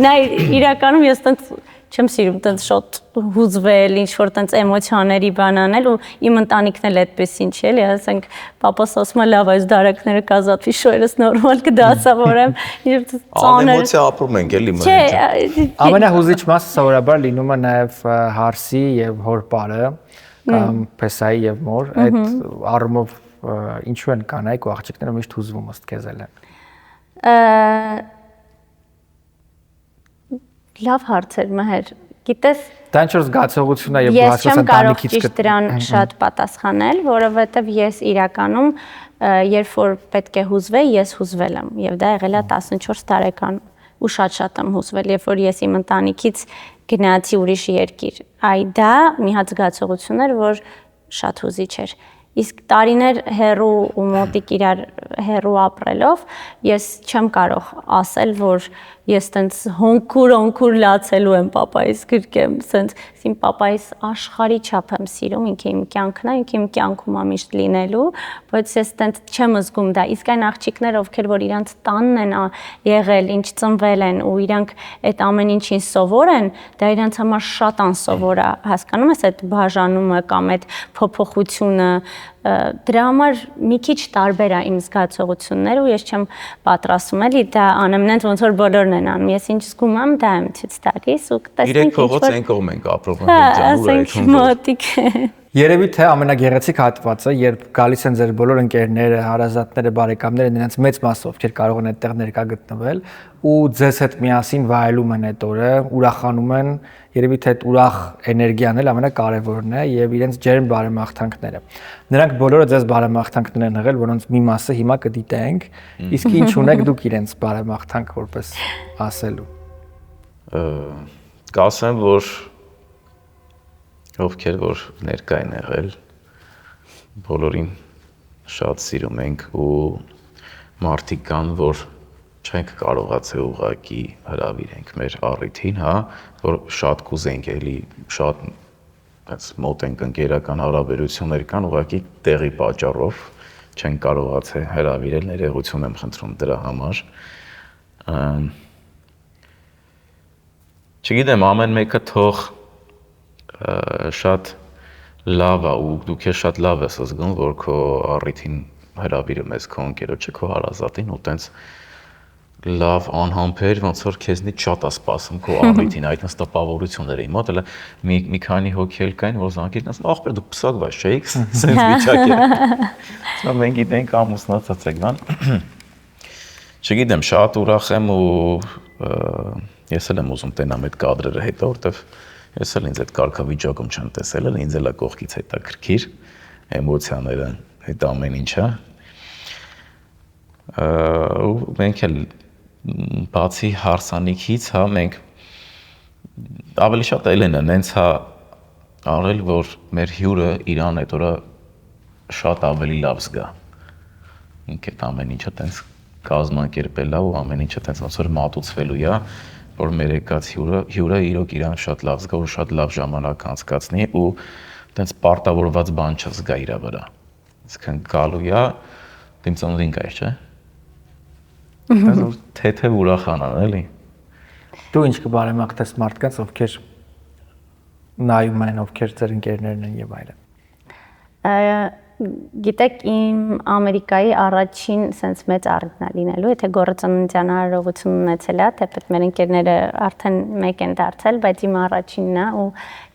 Նա իրականում ես տենց չեմ սիրում տենց շոտ հուզվել, ինչ որ տենց էմոցիաների բան անել ու իմ ընտանիքն էլ այդպես ինչ էլի, ասենք պապաս ասում է լավ այս դարակները կազատվի շորերս նորմալ կդասավորեմ, ինչ ծանր էմոցիա ապրում ենք էլի մենք։ Չէ, ամենահուզիչ մասը սովորաբար լինում է նաև հարսի եւ հոր պարը կամ փեսայի եւ մոր, այդ առումով ինչու են կանայք ու աղջիկները միշտ հուզվում ըստ քեզ են։ Լավ հարց էր Մհեր, գիտես դա ինչ որ զգացողություն է եւ ես չեմ կարող ճիշտ դրան շատ պատասխանել, որովհետեւ ես իրականում երբ որ պետք է հուզվեի, ես հուզվել եմ եւ դա եղել է 14 տարեկան ու շատ եմ հուզվել, երբ որ ես իմ ընտանիքից գնացի ուրիշ երկիր։ Այ դա մի հատ զգացողություն էր, որ շատ հուզիչ էր։ Իսկ տարիներ հեռու ու մոտիկ իրար հեռու ապրելով ես չեմ կարող ասել, որ ես տենց հոնքուր լացելու եմ պապայիս գրկեմ, սենց իմ պապայիս աշխարհի չափ եմ սիրում, ինքը իմ կյանքն է, ինքը իմ կյանքում է միշտ լինելու, բայց ես տենց չեմ զգում դա։ Իսկ այն աղջիկները, ովքեր որ իրանց տանն են եղել, ինչ ծնվել են ու իրանք այդ ամեն ինչին սովոր են, դա իրանց համար շատ անսովոր է, հասկանում ես այդ բաժանումը կամ այդ փոփոխությունը դրա համար մի քիչ տարբեր է իմ զգացողությունները ու ես չեմ պատրաստում էլի դա անեմ նենց ոնց որ բոլորն են անում ես ինչ զգում եմ դա եմ ցույց տալիս ու կտեսնենք իրեք փողոց այն կողմ ենք ապրում մոտիկ Երևի թե ամենագեղեցիկ հատվածը, երբ գալիս են ձեր բոլոր ընկերները, հարազատները, բարեկամները, նրանց մեծ մասը, ովքեր կարող են այդտեղ ներկա գտնվել, ու ձեզ հետ միասին վայելում են այդ օրը, ուրախանում են, երևի թե այդ ուրախ էներգիան էլ ամենակարևորն է եւ իրենց ջերմ բարեմաղթանքները։ Նրանք բոլորը ձեզ բարեմաղթանքներ են եղել, որոնց մի մասը հիմա կդիտենք, իսկ ինչ ունեք դուք իրենց բարեմաղթանք որպես ասելու։ Կասեմ, որ ովքեր որ ներկա են եղել, բոլորին շատ սիրում ենք ու մարդիկ կան, որ չենք կարողացել ուղղակի հրավիրենք մեր առիթին, հա, որ շատ կուզենք էլի, շատ այս մոտ ենք ընկերական հարաբերություններ կան, ուղղակի տեղի պատճառով չենք կարողացել հրավիրել, ներողություն եմ խնդրում դրա համար։ Չգիտեմ, ամեն մեկը թող շատ լավ է ու դուք ես շատ լավ ես զգում, որ քո առիթին հրավիրում ես քո ընկերոջը, քո հարազատին ու տենց լավ անհամբեր, ոնց որ քեզնից շատ է սպասում քո առիթին, այդ նստա տպավորությունները իմ մոտ էլ մի քանի հոգի էլ կային, որ զանգեցին, ասում ախպեր դուք պսակված չէիք, սենց վիճակի։ Ասում մենք գիտենք ամուսնացած եք, բան։ Չգիտեմ, շատ ուրախ եմ ու ես էլ եմ ուզում տենամ այդ կադրերը հետո, որտեվ ես էլ ինձ այդ կարգավիճակում չեմ տեսել, ինձ էլ է կողքից հետաքրքիր էմոցիաները, այդ ամեն ինչը։ Ու մենք էլ բացի հարսանիքից, հա, մենք ավելի շատ Էլենը նենց հա արել, որ մեր հյուրը իրան այդ օրը շատ ավելի լավ զգա։ Ինքը այդ ամեն ինչը տենց կազմակերպել է ու ամեն ինչը տենց ոնց որ մատուցվելու է, որ մեր եկած հյուրը իրոք իրան շատ լավ զգա ու շատ լավ ժամանակ անցկացնի ու տենց պարտավորված բան չզգա իր վրա։ Այսինքն գալու է իմ ծնունդին կայր, չէ՞։ Այսինքն թեթև ուրախանան, էլի։ Դու ինչ կբարեմաղթես մարդկանց, ովքեր նայում են, ովքեր ձեր ընկերներն են եւ այլն։ Գիտեք, իմ Ամերիկայի առաջին sense մեծ առիթն է լինելու, եթե գորը ծննդյան արարողություն ունեցել է, թեպետ մեր ընկերները արդեն մեկ են դարձել, բայց իմ առաջինն է ու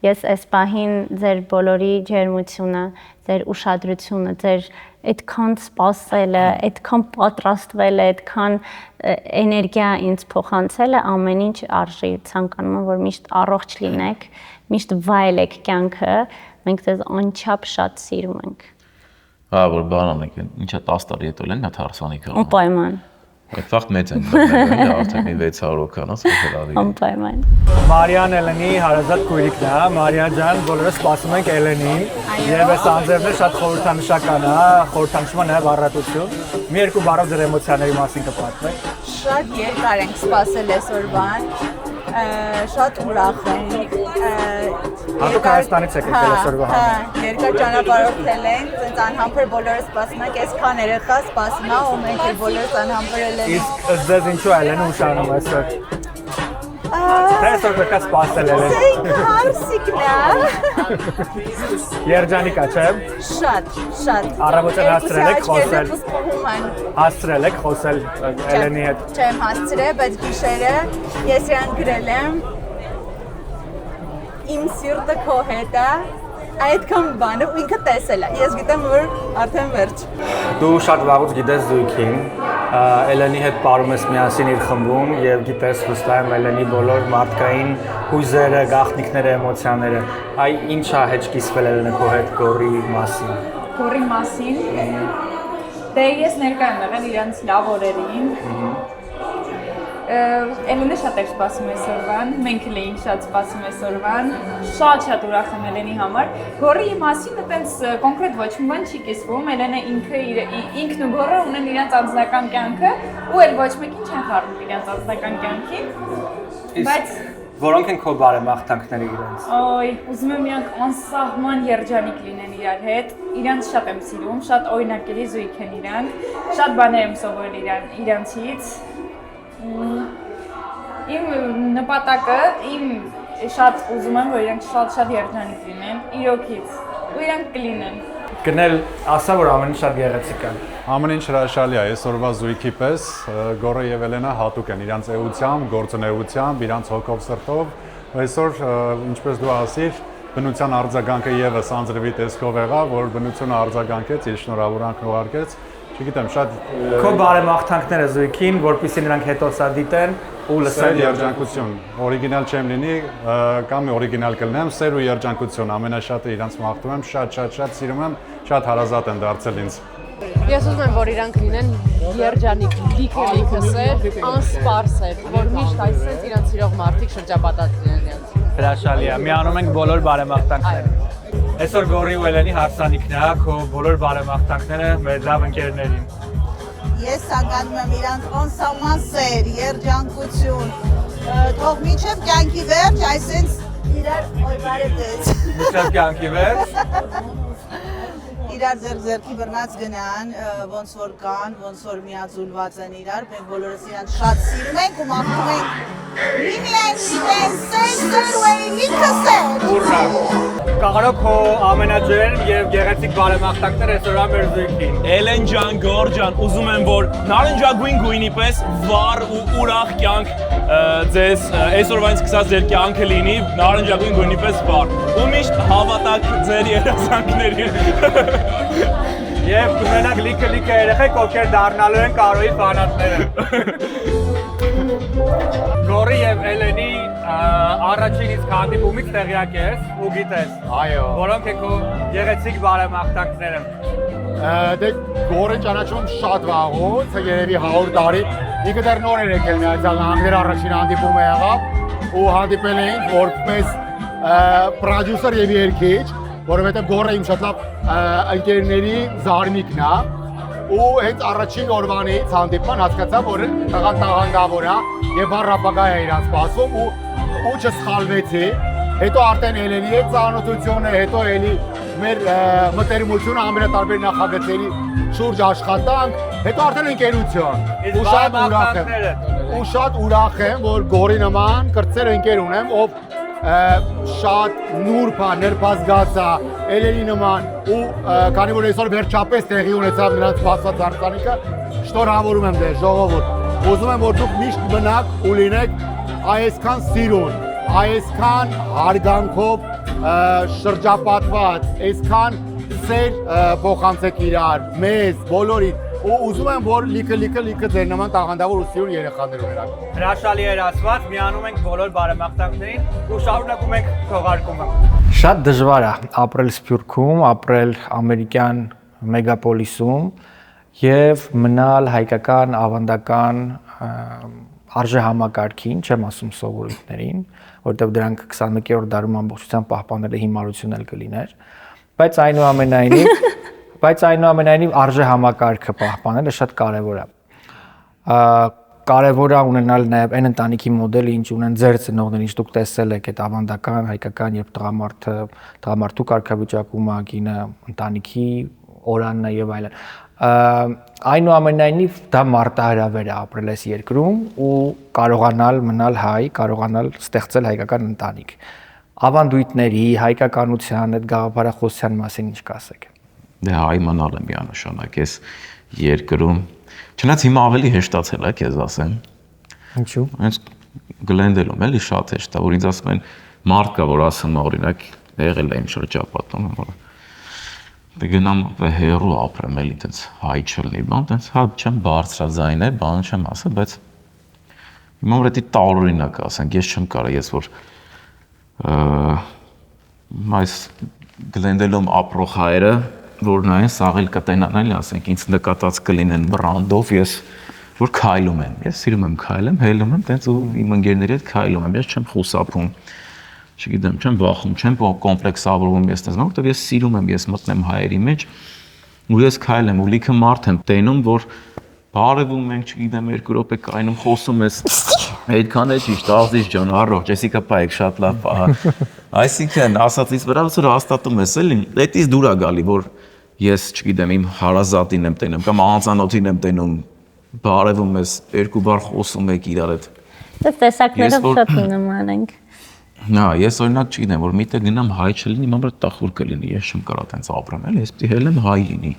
ես այս պահին ձեր բոլորի ջերմությունը, ձեր ուշադրությունը, ձեր այդքան սպասելը, այդքան պատրաստվելը, այդքան էներգիա ինձ փոխանցելը ամեն ինչ արժի, ցանկանում եմ որ միշտ առողջ լինեք, միշտ վայելեք կյանքը, մենք ձեզ անչափ շատ սիրում ենք։ Հա, որ բան անենք, ինչա 10 տարի հետո լեն նա հարսանիքը։ Անպայման։ Այդ վաղ մեծ են բերել, արդեն 600 հոգան, ասել ալի։ Անպայման։ Մարիան Էլենի հարազատ քույրիկն է, Մարիա ջան, բոլորս սպասում ենք Էլենին, եւ այս անձերն շատ խորհրդանշական է, խորհրդանշում է նաեւ առատություն։ Մի երկու բառով ձեր էմոցիաների մասին կպատմեք։ Շատ երկար ենք սպասել այսօրվան, շատ ուրախ ենք։ Հատուկ Հայաստանից եք եկել այսօրվա համար։ Երկար ճանապարհորդել ենք, այնց անհամբեր բոլորը սպասում ենք, այսքան երեխա սպասում է, ու մենք էլ բոլորս անհամբերել ենք։ Իսկ ձեզ ինչու Էլենը ուշանում այսօր։ Այսօր պետք է սպասել Էլեն։ Ինքը հարսիկն է։ Երջանիկ է, չէ՞։ Շատ։ Առավոտյան հասցրել եք խոսել։ Հասցրել եք խոսել Էլենի հետ։ Չեմ հասցրել, բայց գիշերը ես իրան գրել եմ։ Իմ սիրտը քո հետ է, այդքան բանը ու ինքը տեսել է։ Ես գիտեմ, որ արդեն վերջ։ Դու շատ վաղուց գիտես զույգին, Էլենի հետ ապրում ես միասին իր խմբում եւ գիտես հստակ եմ Էլենի բոլոր մարդկային հույզերը, գաղտնիքները, էմոցիաները։ Այ ինչ է հեչկիսվել Էլենը քո հետ Գորի մասին։ Գորի մասին։ Դե ես ներկա եմ եղել իրանց լավ օրերին։ Էլենը շատ էր սպասում այսօրվան, մենք էլ էինք շատ սպասում այսօրվան, շատ ուրախ եմ Էլենի համար։ Գորի մասին այտենց կոնկրետ ոչ մի բան չի կիսվում, Էլենը ինքն ու Գորը ունեն իրենց անձնական կյանքը, ու էլ ոչ մեկին չեն խառնում իրենց անձնական կյանքին, բայց որոնք են քո բարեմաղթանքները իրենց։ Ոյ, ուզում եմ իրանք անսահման երջանիկ լինեն իրար հետ, իրանց շատ եմ սիրում, շատ օրինակելի զույգ են իրանք, շատ բաներ եմ սովորել իրանցից։ Իմ նպատակը, իմ շատ ուզում եմ, որ իրանք շատ երջանիկ լինեն, իրոքից, ու իրանք կլինեն։ Գնել ասա, որ ամեն ինչ շատ գեղեցիկ է։ Ամեն ինչ հրաշալի է, այսօրվա զույգի պես Գորը եւ Էլենը հատուկ են իրանց էությամբ, գործունեությամբ, իրանց հոգով սրտով։ Այսօր, ինչպես դու ասիր, բնության արձագանքը եւս անձրևի տեսքով եղավ, որ բնությունը արձագանքեց, իր շնորհավորանքն ուղարկեց։ Չգիտեմ, շատ քո բարեմաղթանքները զույգին, որպեսզի նրանք հետո սա դիտեն ու լսեն երջանկություն։ Օրիգինալ չեմ լինի, կամ օրիգինալ կլինեմ, սեր ու երջանկություն ամենաշատը իրանց մաղթում եմ, շատ սիրում եմ, շատ հարազատ են դարձել ինձ։ Ես ուզում եմ, որ իրանք լինեն երջանիկ, լիքը սեր, անսպարսեր, որ միշտ այսպես իրանք սիրող մարդիկ շրջապատած լինեն իրանք։ Հրաշալի է, միանում ենք բոլոր բարեմաղթանքները։ Այսօր Գորի ու Էլենի հարսանիքն է, քո բոլոր բարեմաղթանքները մեր լավ ընկերներին։ Ես ցանկանում եմ իրանց անսահման սեր, երջանկություն, թող մինչև կյանքի վերջ, այսպես իրար բարեդեց։ Մինչև կյանքի վերջ։ Իրար ձեռքի բռնած գնան, ոնց որ կան, ոնց որ միաձուլված են իրար, մենք բոլորս իրանց շատ սիրում ենք ու մաղթում ենք միմիայն սեր ու լիքը սեր։ Ուռա։ Կաղարո քո ամենաջերմ եւ գեղեցիկ բարեմաղթանքները այսօրվա մեր զույգին։ Էլեն ջան, Գոր ջան, ուզում եմ որ նարնջագույն գույնի պես վառ ու ուրախ կյանք ձեզ այսօրվանից սկսած ձեր կյանքը լինի նարնջագույն գույնի պես վառ։ Ու միշտ հավատաք ձեր երազանքներին։ Եվ կունենաք լիքը երեխեք, ովքեր դառնալու են Կարոյի ֆանատները։ Գորի եւ Էլենի առաջին իսկ հանդիպումից տեղյակ ես ու գիտես։ Այո։ Որոնք են քո գեղեցիկ բարեմաղթանքները։ Դե Գորը ճանաչում շատ վաղուց, երևի 100 տարի։ Ինքը դեռ նոր էր եկել Միացյալ Նահանգներ առաջին հանդիպումը եղավ ու հանդիպել էինք որպես պրոդյուսեր եւ երգիչ, որովհետեւ Գորը իմ շատ լավ ընկերների զարմիկն է ու հենց առաջին օրվանից հանդիպման հասկացա, որ տղան տաղանդավոր է եւ բառապագա է իրան սպասում ու չսխալվեցի։ Հետո արդեն Էլենի հետ ծանոթությունը, հետո էլի մեր մտերմությունը ամենատարբեր նախագծերի շուրջ աշխատանք, հետո արդեն ընկերություն։ Ու շատ ուրախ եմ, որ Գորի նման կրտսեր ընկեր ունեմ, ով շատ նուրբ է, ներբազգաց է, Էլենի նման ու քանի որ այսօր վերջապես տեղի ունեցավ նրանց սպասված հարսանիքը, շնորհավորում եմ ձեզ ժողովուրդ։ Ուզում եմ որ դուք միշտ մնաք ու լինեք այսքան սիրուն, այսքան հարգանքով շրջապատված, այսքան սեր փոխանցեք իրար, մեզ, բոլորին ու ուզում եմ որ լիքը ձեր նման տաղանդավոր ու սիրուն երեխաներ ունենաք։ Հրաշալի էր ասված, միանում ենք բոլոր բարեմաղթանքներին ու շարունակում ենք թողարկումը։ Շատ դժվար է ապրել Սփյուռքում, ապրել ամերիկյան մեգապոլիսում եւ մնալ հայկական ավանդական արժեհամակարգին, չեմ ասում սովորույթներին, որտեղ դրանք 21-րդ դարում ամբողջությամբ պահպանելը հիմարություն էլ կլիներ, բայց այնուամենայնիվ արժեհամակարգը պահպանելը շատ կարևոր է։ Կարևոր է ունենալ նաև այն ընտանիքի մոդելը, ինչ ունեն ձեր ծնողները, ինչ դուք տեսել եք այդ ավանդական, հայկական եւ տղամարդու կարգավիճակումը, կինը ընտանիքի օրանն է եւ այլն։ Այնուամենայնիվ դա մարտահրավեր է ապրել այս երկրում ու կարողանալ մնալ հայ, կարողանալ ստեղծել հայկական ընտանիք։ Ավանդույթների, հայկականության, այդ գաղափարախոսության մասին ինչ կասեք։ Դե հայ մնալ է միանշանակ այս երկրում։ Չնայած հիմա ավելի հեշտացել է, քեզ ասեմ։ Ինչու՞։ Հենց Գլենդելում էլի շատ հեշտ է, որ ինձ ասում են մարդ կա, որ ասում է օրինակ եղել է իմ շրջապատում, որ դե գնամ հերու ապրեմ էլի այդպես հայ չլինի, բան այդպես հա չեմ բարձրաձայն է, բան չեմ ասել, բայց հիմա որ դա տարօրինակ ասենք, ես չեմ կարող, ես որ այս Գլենդելում ապրող հայերը որ նայեն սաղել կտենան էլի ասենք ինձ նկատած կլինեն բրանդով ես որ քայլում եմ ես սիրում եմ քայլեմ հելում եմ տենց ու իմ ընկերների հետ քայլում եմ ես չեմ խուսափում չգիտեմ չեմ վախում չեմ կոմպլեքսավորվում ես տենց որովհետև ես սիրում եմ ես մտնեմ հայերի մեջ ու ես քայլեմ ու լիքը մարդ եմ տենում որ բարևում ենք չգիտեմ 2 րոպե կայնում խոսում ես այդքան է ճիշտ ազիզ ջան առողջ եսիկա պայեք շատ լավ այսինքն ասածից վրա որ հաստատում ես էլի այդից դուր է գալի որ ես չգիտեմ իմ հարազատին եմ տենում կամ անծանոթին եմ տենում բարևում ես 2 բառ խոսում եք իրար հետ դες տեսակներով շատ նման ենք Նա ես օրինակ չգիտեմ որ միտեղ գնամ հայ չլինի իմ համար տախուր կլինի ես չեմ կարող տենց ապրեմ էլի ես պիտի հելեմ հայ լինի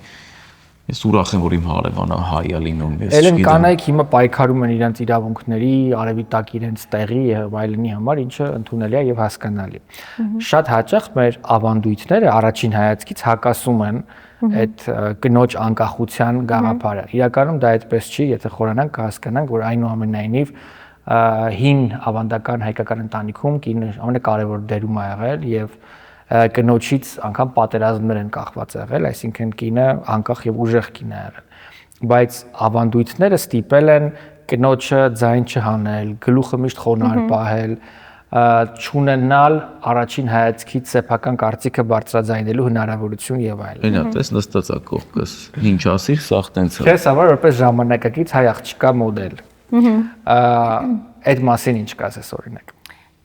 Ես ուրախ եմ որ իմ հարևանը հայ է լինում ես չգիտեմ Ելեն կանայք հիմա պայքարում են իրենց իրավունքների արևի տակ իրենց տեղի եւ այլնի համար ինչը ընդունելի է եւ հասկանալի Շատ հաճախ մեր ավանդույթները առաջին հայացքից հակասում են այդ կնոջ անկախության գաղափարը Իրականում դա այդպես չի եթե խորանանք կհասկանանք որ այնուամենայնիվ հին ավանդական հայկական ընտանիքում կինը ամենակարևոր դերում է եղել եւ կնոջից անգամ պատերազմներ են կախված եղել, այսինքն կինը անկախ եւ ուժեղ կին է եղել։ Բայց ավանդույթները ստիպել են կնոջը ձայն չհանել, գլուխը միշտ խոնարհ պահել, չունենալ առաջին հայացքից սեփական կարծիքը բարձրաձայնելու հնարավորություն եւ այլն։ Այնա տես նստած է կողքս։ Ինչ ասիր, սաղ տենց է։ Քեզ համար որպես ժամանակակից հայ աղջկա մոդել։ Այդ մասին ինչ կասես օրինակ։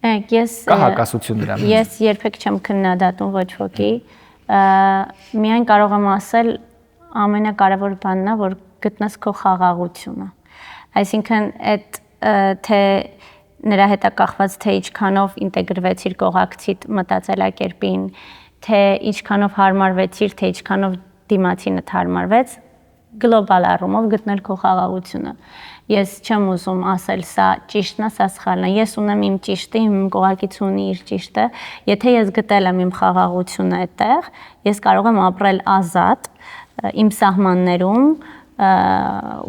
Կա հակասություն դրա մեջ։ Ես երբեք չեմ քննադատում ոչ ոքի, միայն կարող եմ ասել ամենակարևոր բանն է, որ գտնես քո խաղաղությունը։ Այսինքն այդ թե նրա հետ կախված թե ինչքանով ինտեգրվեցիր կողակցիդ մտածելակերպին, թե ինչքանով հարմարվեցիր, թե ինչքանով դիմացինդ հարմարվեց, գլոբալ առումով գտնել քո խաղաղությունը։ Ես չեմ ուզում ասել սա ճիշտն է, սա սխալն է։ Ես ունեմ իմ ճիշտը, իմ կողակից ունի իր ճիշտը։ Եթե ես գտել եմ իմ խաղաղությունը այդտեղ, ես կարող եմ ապրել ազատ իմ սահմաններում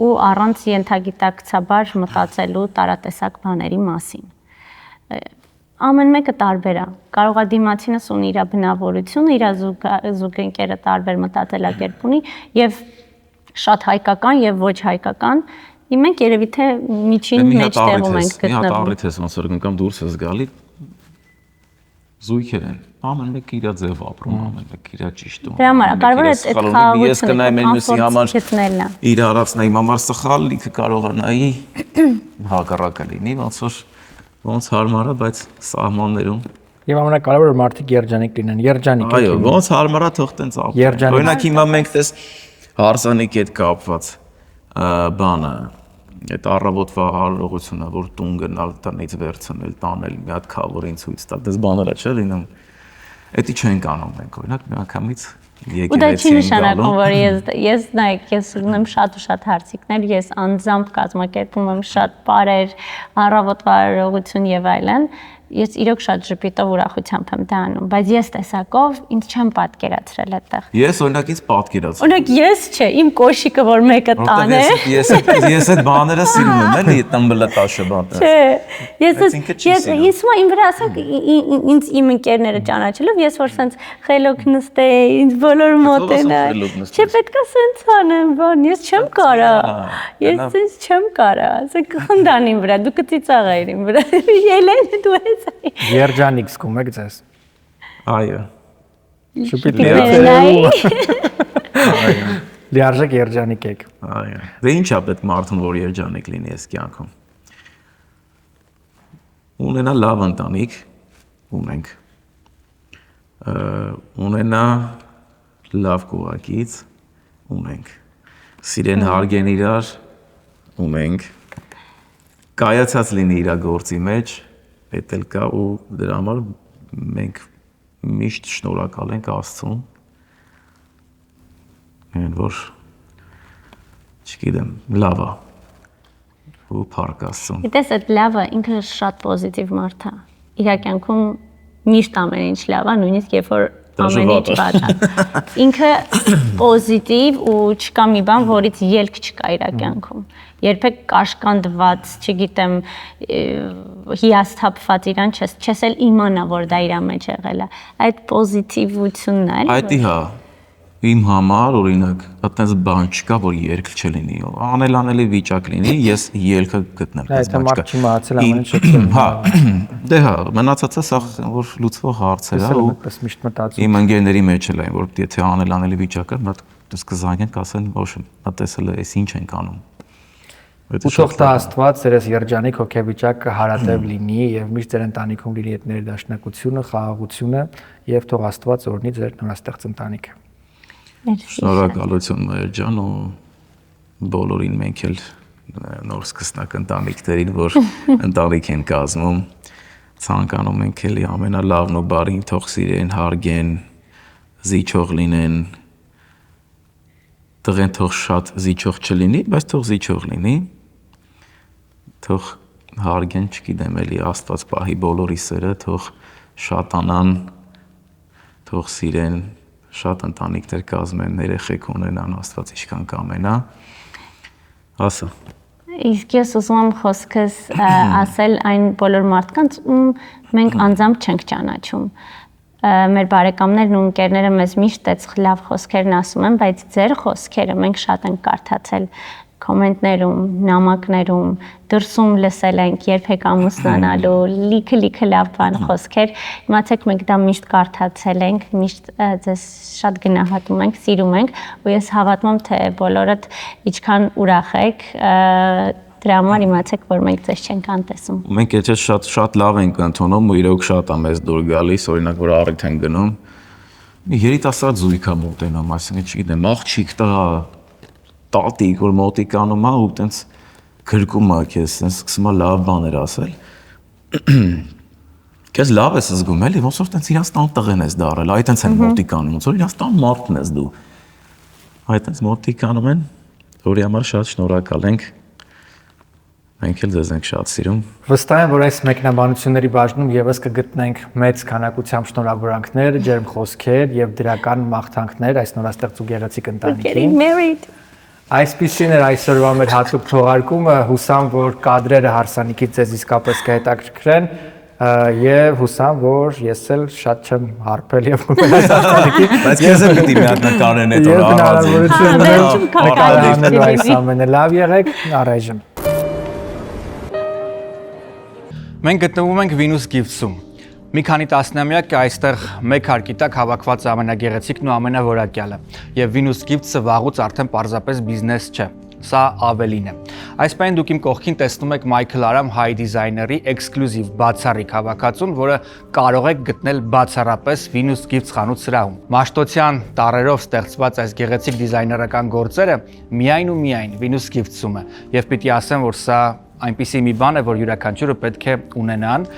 ու առանց ենթագիտակցաբար մտածելու տարատեսակ բաների մասին։ Ամեն մեկը տարբեր է։ Կարող է դիմացինս ունի իր բնավորությունը, իր զուգընկերը տարբեր մտածելակերպ ունի եւ շատ հայկական եւ ոչ հայկական Մենք երևի թե միջին մեջտեղում ենք գտնվում։ Մի հատ առիթ ես ոնց որ կամ դուրս ես գալի զույգեր են։ Ամեն մեկը իր ձև ապրում, ամեն մեկը իր ճիշտում։ Դրա համար կարևոր է այդ խաղաղությունը իր արածն է իմ համար սխալ, ինքը կարող է նայի հակառակը լինի, ոնց հարմար է, բայց սահմաններում Եվ ամենակարևորը մարդիկ երջանիկ լինեն, երջանիկ։ Այո, ոնց հարմար է թող տենց ապրեն։ Օրինակ հիմա մենք տես հարսանիքի հետ կապված բանը այդ առավոտվա հարողությունը որ տուն գնալ տնից վերցնել տանել մի հատ քավորին ցույց տալ դες բաները չէ լինում Էդի չենք անում մենք, օրինակ մի անգամից Ու դա չի նշանակում, որ ես նայեք, ես ունեմ շատ ու շատ հարցիկներ, ես անձամբ կազմակերպում եմ շատ բարեր, առավոտվա արարողություն եւ այլն, ես իրոք շատ ժպիտով ուրախությամբ եմ դա անում, բայց ես տեսակով ինձ չեմ պատկերացրել այդտեղ։ Ես օրինակ ինձ պատկերացրել։ Օրինակ ես չէ, իմ կոշիկը որ մեկը տանե։ Ես այդ բաները սիրում եմ, էլի տամբլատաշը բանը։ Չէ, ես հիմա իմ վրա ասակ ինձ իմ ընկերները ճանաչելով, ես որ սենց խելոք նստեի, ինձ բոլոր մոտենա։ Չէ, պետք է սենց անեմ, բան, ես չեմ կարա։ Ես սենց չեմ կարա, ասեք խնդան իմ վրա, դու կծիծաղայիր իմ վրա։ Ելեն դու Երջանիկ զգում եք ձեզ։ Այո։ Լիարժեք երջանիկ եք։ Այո։ Դե ինչա պետք մարդուն որ երջանիկ լինի այս կյանքում։ Ունենա լավ ընտանիք, ունենք։ Ունենա լավ կողակից, ունենք։ Սիրեն հարգեն իրար, ունենք։ Կայացած լինի իր գործի մեջ, Էդ էլ կա ու դրա համար մենք միշտ շնորհակալ ենք Աստծուն, որ չգիտեմ, լավ է ու փառք Աստծուն։ Գիտես, այդ լավը ինքը շատ պոզիտիվ մարդ է։ Իր կյանքում միշտ ամեն ինչ լավ է, նույնիսկ երբ որ ամեն ինչ վատ է։ Ինքը պոզիտիվ ու չկա մի բան, որից ելք չկա իր կյանքում։ Երբեք կաշկանդված, չգիտեմ, հիասթափված իրան չես էլ իմանա, որ դա իր մեջ եղել է։ Այդ պոզիտիվությունն է։ Այդի հա, իմ համար օրինակ, այդպես բան չկա, որ ելք չլինի։ Անելանելի վիճակ լինի, ես ելքը գտնեմ։ Այդ մարդ չի մահացել ամեն ինչ։ Հա, դե հա, մնացածը սա որ լուծվող հարցեր է ու իմ ընկերների մեջ էլ այն, որ եթե անելանելի վիճակ է, մատ կզանգեն, կասեն, ոչ, նա տեսել է, էս ինչ ենք անում։ Ու թող տա Աստված ձերս երջանիկ հոգեվիճակը հարատև լինի եւ միշտ ձեր ընտանիքում լինի այդ ներդաշնակությունը, խաղաղությունը եւ թող Աստված օրհնի ձեր նորաստեղծ ընտանիքը։ Շնորհակալություն Մայր ջան ու բոլորին մենք էլ նոր սկսնակ ընտանիքներին, որ ընտանիք են կազմում, ցանկանում ենք էլի ամենալավն ու բարին թող սիրեն, հարգեն, զիջող լինեն, տղեն թող շատ զիջող չլինի, բայց թող զիջող լինի, թող հարգեն, չգիտեմ էլի Աստված պահի բոլորի սերը, թող շատանան, թող սիրեն, շատ ընտանիքներ կազմեն, երեխեք ունենան, Աստված ինչքան կամենա, ասա։ Իսկ ես ուզում եմ խոսքս ասել այն բոլոր մարդկանց, մենք անձամբ չենք ճանաչում։ Մեր բարեկամներն ու ընկերները մեզ միշտ այս լավ խոսքերն ասում են, բայց ձեր խոսքերը մենք շատ ենք կարդացել կոմենտներում, նամակներում, դրսում լսել ենք, երբեք ամուսնանալու, լիքը լավ բան խոսքեր։ Իմացեք, մենք դա միշտ կարդացել ենք, միշտ ձեզ շատ գնահատում ենք, սիրում ենք, ու ես հավատում եմ, թե բոլորդ ինչքան ուրախ եք, դրա համար իմացեք, որ մենք ձեզ չենք անտեսում։ Մենք եթե շատ լավ ենք ընդունում ու իրոք շատ է մեզ դուր գալիս, օրինակ որ առիթ են գնում, մի երիտասարդ զույգ է մոտենում, այսինքն չգիտեմ, աղջիկ տղա տատիկ, որ մոտիկանում է ու տենց գրկում է քեզ, տենց սկսում է լավ բաներ ասել։ Քեզ լավ ես զգում, էլի, ոնց որ տենց իրանց տան տղեն ես դարել, այ տենց են մոտիկանում, ոնց որ իրանց տան մարդն ես դու։ Այ տենց մոտիկանում են, որի համար շատ շնորհակալ ենք։ Մենք էլ ձեզ ենք շատ սիրում։ Վստահ եմ, որ այս մեկնաբանությունների բաժնում եւս կգտնենք մեծ քանակությամբ շնորհավորանքներ, ջերմ խոսքեր եւ դրական մաղթանքներ այս նորաստեղծ ու գեղեցիկ ընտանիքին։ Այսպիսին էր այսօրվա մեր հատուկ թողարկումը, հուսամ, որ կադրերը հարսանիքից ձեզ իսկապես կհետաքրքրեն եւ հուսամ, որ ես էլ շատ չեմ հարբել եւ այս ընտանիքի, բայց ես էլ պիտի մի հատ նկարեն այդ օրը առանձին այս ամենը լավ եղեք, առայժմ։ Մենք գտնվում ենք Venus Gifts-ում։ Մի քանի տասնամյակ այստեղ մեկ հարկի տակ հավաքված ամենագեղեցիկն ու ամենավորակյալը, եւ Venus Gifts-ը վաղուց արդեն պարզապես բիզնես չէ, սա ավելին է։ Այս պահին դուք իմ կողքին տեսնում եք Michael Aram հայ դիզայների էքսկլյուզիվ բացառիկ հավաքածուն, որը կարող եք գտնել բացառապես Venus Gifts խանութ սրահում։ Մաշտոցյան տառերով ստեղծված այս գեղեցիկ դիզայներական գործերը միայն ու միայն Venus Gifts-ում է, եւ պիտի ասեմ, որ սա այնպիսի մի բան է, որ յուրաքանչյուրը պետք է ունենան։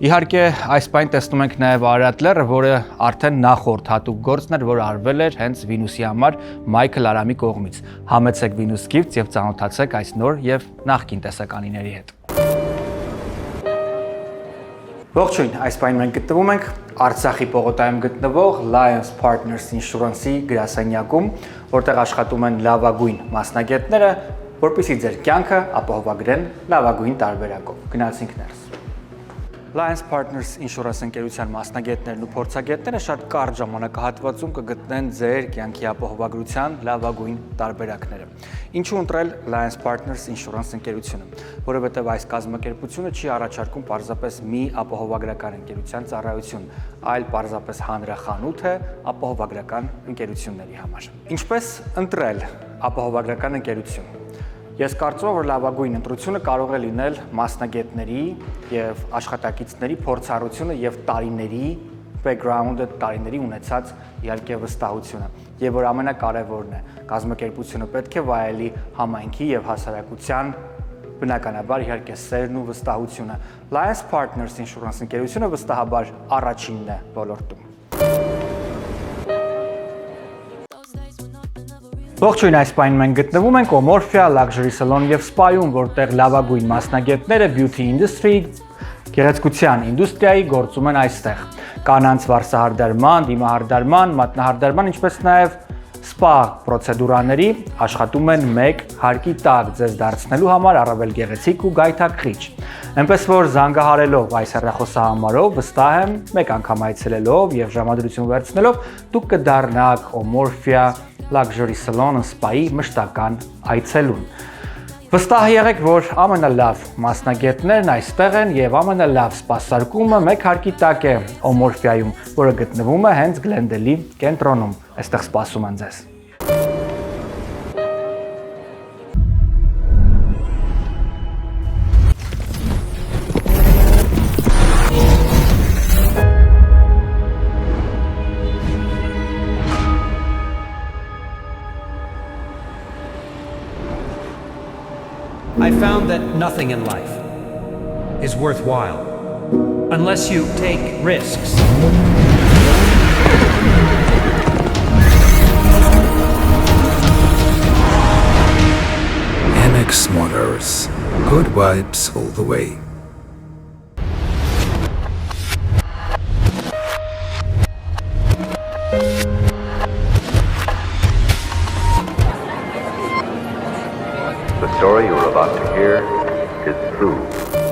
Իհարկե, այս պայն տեսնում ենք նաև Արարատ լեռը, որը արդեն նախորդ հատուկ գործն էր, որը արվել էր հենց Վինուսի համար Մայքլ Արամի կողմից։ Համեցեք Venus Gifts եւ ծանոթացեք այս նոր եւ նախկին տեսականիների հետ։ Ողջույն, այս պայն մենք գտնվում ենք Արցախի պողոտայում գտնվող Lions Partners Insurance-ի գրասենյակում, որտեղ աշխատում են լավագույն մասնագետները, որպեսզի ձեր կյանքը ապահովագրեն լավագույն տարբերակով։ Գնացինք ներս։ Lions Partners Insurance ընկերության մասնագետներն ու փորձագետները շատ կարճ ժամանակահատվածում կգտնեն ձեր կյանքի ապահովագրության լավագույն տարբերակները։ Ինչու ընտրել Lions Partners Insurance ընկերությունը, որովհետև այս կազմակերպությունը չի առաջարկում պարզապես մի ապահովագրական ընկերության ծառայություն, այլ պարզապես հանրախանութ է ապահովագրական ընկերությունների համար։ Ինչպես ընտրել ապահովագրական ընկերություն։ Ես կարծում եմ, որ լավագույն ընտրությունը կարող է լինել մասնագետների եւ աշխատակիցների փորձառությունը եւ տարիների background-ը, տարիների ունեցած իհարկե վստահությունը, եւ որ ամենակարևորն է, կազմակերպությունը պետք է վայելի համայնքի եւ հասարակության բնականաբար իհարկե սերն ու վստահությունը։ Lions Partners Insurance ընկերությունը վստահաբար առաջինն է ոլորտում։ Ողջույն, այս պայն մենք գտնվում ենք Omorphia Luxury Salon եւ Spa-ում, որտեղ լավագույն մասնագետները beauty industry, գեղեցկության ինդուստրիայի գործում են այստեղ։ Կանանց վարսահարդարման, դիմահարդարման, մատնահարդարման, ինչպես նաեւ սպա պրոցեդուրաների աշխատում են մեկ հարկի տակ ձեզ դարձնելու համար առավել գեղեցիկ ու գայթակղիչ։ Այնպես որ զանգահարելով այս հեռախոսահամարով վստահ եմ մեկ անգամ այցելելով եւ ժամադրություն վերցնելով դուք կդառնաք Omorphia Luxury Salon Spa-ի մշտական այցելուն։ Վստահ եղեք, որ ամենալավ մասնագետներն այստեղ են եւ ամենալավ սպասարկումը մեկ հարկի տակ է Omorphia-ում, որը գտնվում է հենց Glendale-ի կենտրոնում։ Այստեղ սպասում են ձեզ։ I found that nothing in life is worthwhile unless you take risks. MX Motors. Good vibes all the way. The story you're about to hear is true.